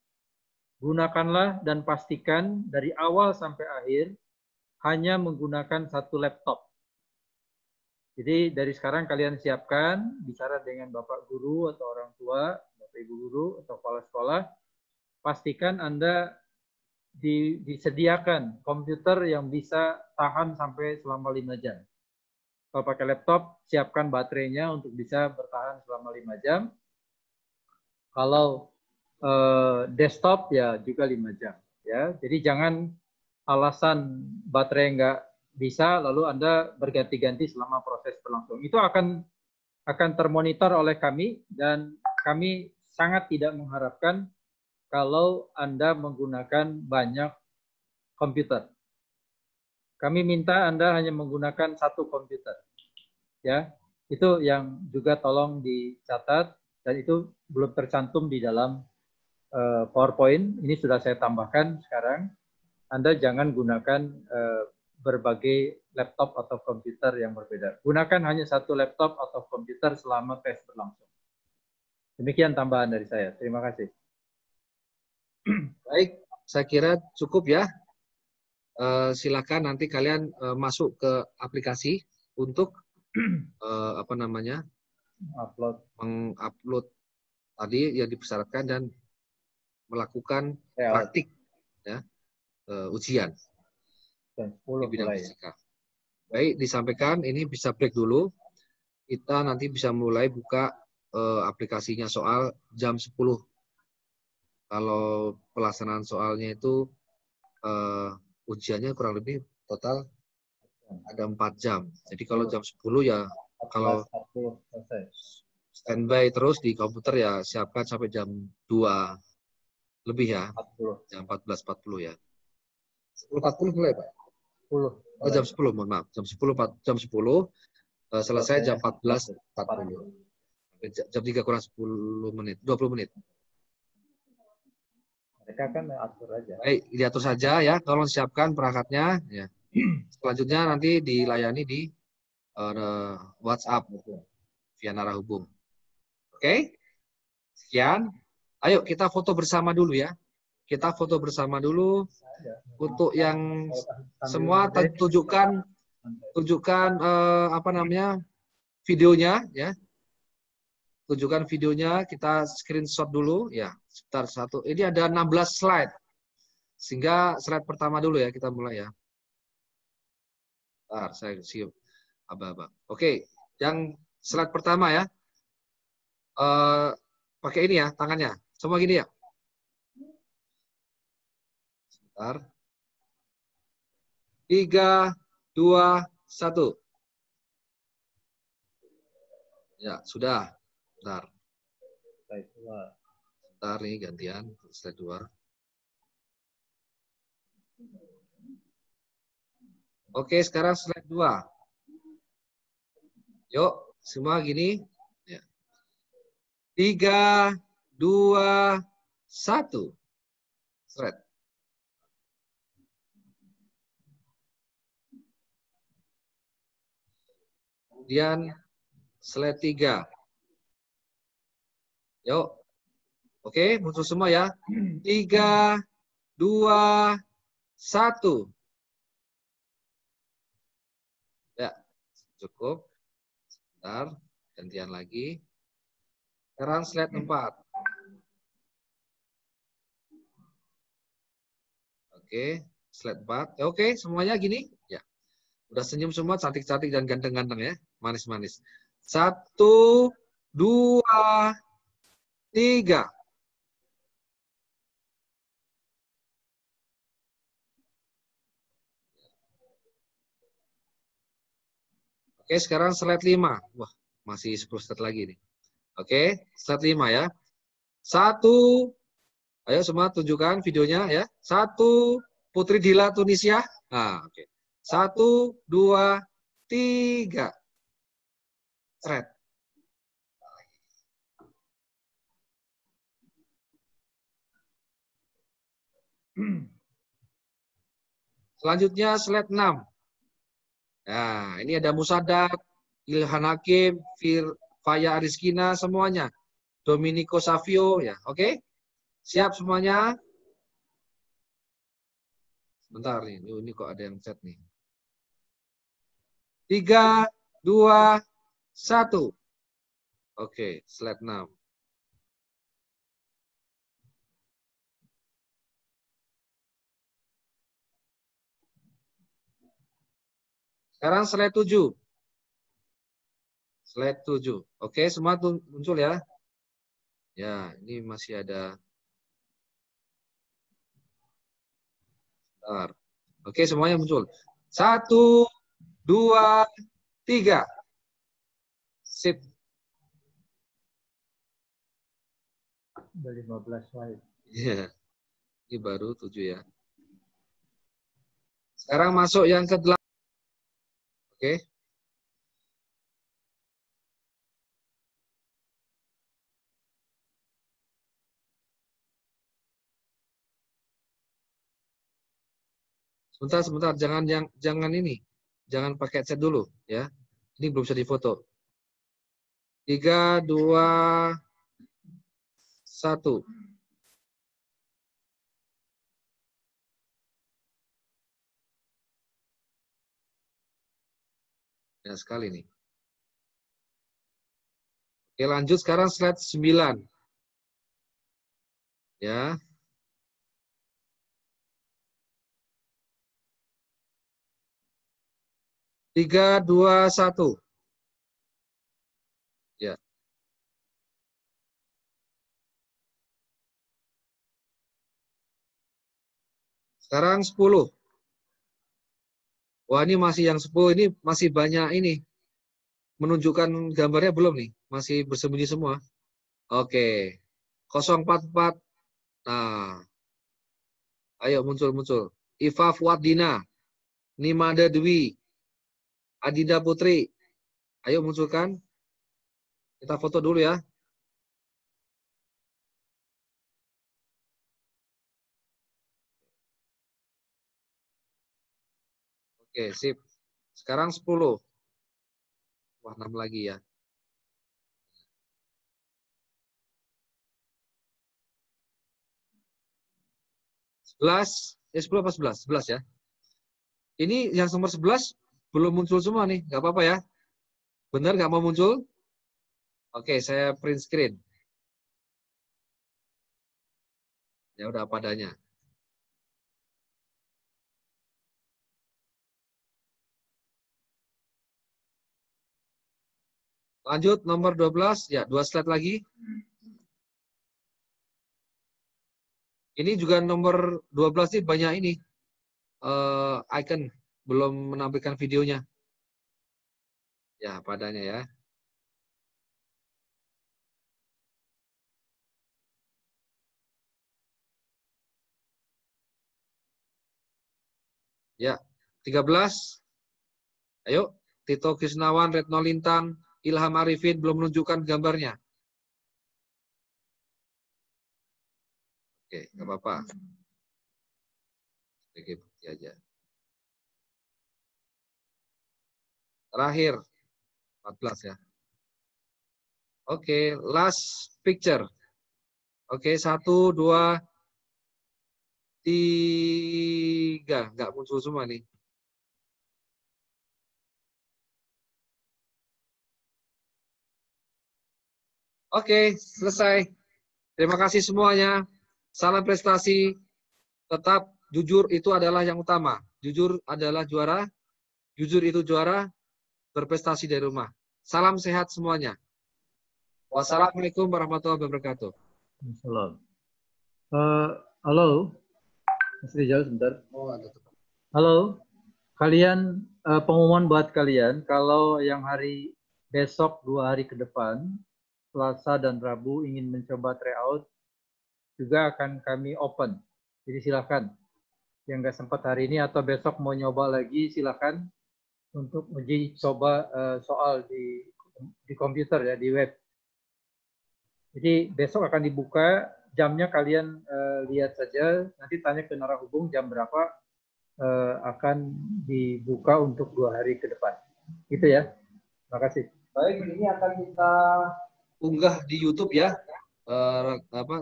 Gunakanlah dan pastikan dari awal sampai akhir hanya menggunakan satu laptop. Jadi dari sekarang kalian siapkan, bicara dengan Bapak Guru atau orang tua, Bapak Ibu Guru atau kepala sekolah, pastikan Anda disediakan komputer yang bisa tahan sampai selama 5 jam. Kalau pakai laptop, siapkan baterainya untuk bisa bertahan selama 5 jam. Kalau desktop ya juga 5 jam. Ya, jadi jangan alasan baterai nggak bisa lalu Anda berganti-ganti selama proses berlangsung. Itu akan termonitor oleh kami dan kami sangat tidak mengharapkan kalau Anda menggunakan banyak komputer. Kami minta Anda hanya menggunakan satu komputer. Ya, itu yang juga tolong dicatat dan itu belum tercantum di dalam PowerPoint. Ini sudah saya tambahkan sekarang. Anda jangan gunakan berbagai laptop atau komputer yang berbeda. Gunakan hanya satu laptop atau komputer selama tes berlangsung. Demikian tambahan dari saya. Terima kasih. Baik, saya kira cukup ya. Silakan nanti kalian masuk ke aplikasi untuk mengupload tadi yang dipersyaratkan dan melakukan praktik ya, ujian di bidang fisika. Baik, disampaikan ini bisa break dulu. Kita nanti bisa mulai buka aplikasinya soal jam 10. Kalau pelaksanaan soalnya itu ujiannya kurang lebih total ada 4 jam. Jadi kalau jam 10 ya kalau standby terus di komputer ya siapkan sampai jam 2 lebih ya. Jam 14.40 ya. 10.40 mulai Pak? 10. Oh, jam 10, mohon maaf. Jam 10 selesai jam 14.40. Jam 3 kurang 10 menit, 20 menit. Mereka kan atur aja. Baik, diatur saja ya. Tolong siapkan perangkatnya. Ya. Selanjutnya nanti dilayani di WhatsApp via narahubung. Oke? Sekian. Ayo kita foto bersama dulu ya. Kita foto bersama dulu. Untuk yang semua tunjukkan videonya ya. Tunjukkan videonya, kita screenshot dulu ya. Sebentar satu. Ini ada 16 slide. Sehingga slide pertama dulu ya kita mulai ya. Bentar, saya siap aba-aba. Oke, yang slide pertama ya. Pakai ini ya tangannya. Semua gini ya. Sebentar. 3, 2, 1. Ya, sudah. Bentar. Bentar nih gantian. Slide 2. Oke, sekarang slide 2. Yuk, semua gini. Ya. 3, 2, 1. Seret. Kemudian slide 3. Yuk. Oke, muncul semua ya. 3, 2, 1. Ya, cukup. Sebentar, gantian lagi. Sekarang slide 4. Oke, slide 4. Oke, semuanya gini? Ya. Udah senyum semua, cantik-cantik dan ganteng-ganteng ya. Manis-manis. 1, 2, 3. Oke, sekarang slide 5. Wah, masih 10 slide lagi nih. Oke, slide 5 ya. 1, ayo semua tunjukkan videonya ya. 1, Putri Dila Tunisia. Nah, oke. 1, 2, 3. Seret. Selanjutnya slide 6. Nah, ini ada Musadak, Ilhan Hakim, Faya Ariskina, semuanya. Dominico Savio, ya, oke? Siap semuanya? Sebentar nih, ini kok ada yang chat nih. 3, 2, 1. Oke, slide 6. Sekarang slide 7. Slide 7. Oke, semua muncul ya. Ya, ini masih ada. Bentar. Oke, semuanya muncul. 1, 2, 3. Sip. Udah 15 slide. Iya. Ini baru 7 ya. Sekarang masuk yang ke-8. Oke. Sebentar, jangan ini. Jangan pakai chat dulu ya. Ini belum bisa difoto. 3, 2, 1. Ya sekali nih. Oke, lanjut sekarang slide 9. Ya. Tiga, 2, 1. Ya. Sekarang 10. Wah, ini masih yang 10. Ini masih banyak ini. Menunjukkan gambarnya belum nih? Masih bersembunyi semua. Oke. 044. Nah. Ayo muncul. Iva Fuadina. Nimada Dwi. Adinda Putri. Ayo munculkan. Kita foto dulu ya. Oke, sip. Sekarang 10. Wah, 6 lagi ya. Sebelas, 10 apa 11? 11 ya. Ini yang nomor 11 belum muncul semua nih, nggak apa-apa ya. Benar nggak mau muncul? Oke, saya print screen. Ya udah apa adanya. Lanjut nomor 12, ya 2 slide lagi. Ini juga nomor 12 nih banyak ini. Icon belum menampilkan videonya. Ya, padanya ya. Ya, 13. Ayo, Tito Krisnawan, Retno Lintang, Ilham Arifin belum menunjukkan gambarnya. Oke, nggak apa-apa. Sedikit bukti aja. Terakhir, 14 ya. Oke, last picture. Oke, 1, 2, 3. Nggak muncul semua nih. Oke, selesai. Terima kasih semuanya. Salam prestasi. Tetap jujur itu adalah yang utama. Jujur adalah juara. Jujur itu juara. Berprestasi dari rumah. Salam sehat semuanya. Wassalamualaikum warahmatullahi wabarakatuh. Salam. Halo, Mas Rizal sebentar. Halo, kalian pengumuman buat kalian kalau yang hari besok 2 hari ke depan, Selasa dan Rabu ingin mencoba tryout juga akan kami open. Jadi silakan yang nggak sempat hari ini atau besok mau nyoba lagi silakan untuk uji coba soal di komputer ya di web. Jadi besok akan dibuka, jamnya kalian lihat saja, nanti tanya ke narahubung jam berapa akan dibuka untuk 2 hari ke depan. Gitu ya. Terima kasih. Baik, ini akan kita unggah di YouTube ya.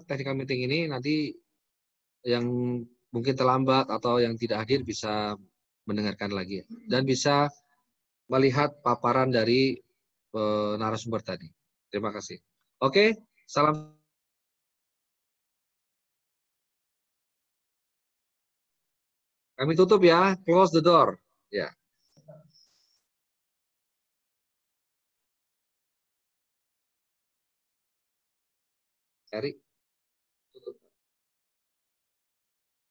Technical meeting ini nanti yang mungkin terlambat atau yang tidak hadir bisa mendengarkan lagi dan bisa melihat paparan dari narasumber tadi. Terima kasih. Oke, salam. Kami tutup ya, close the door. Ya. Eric.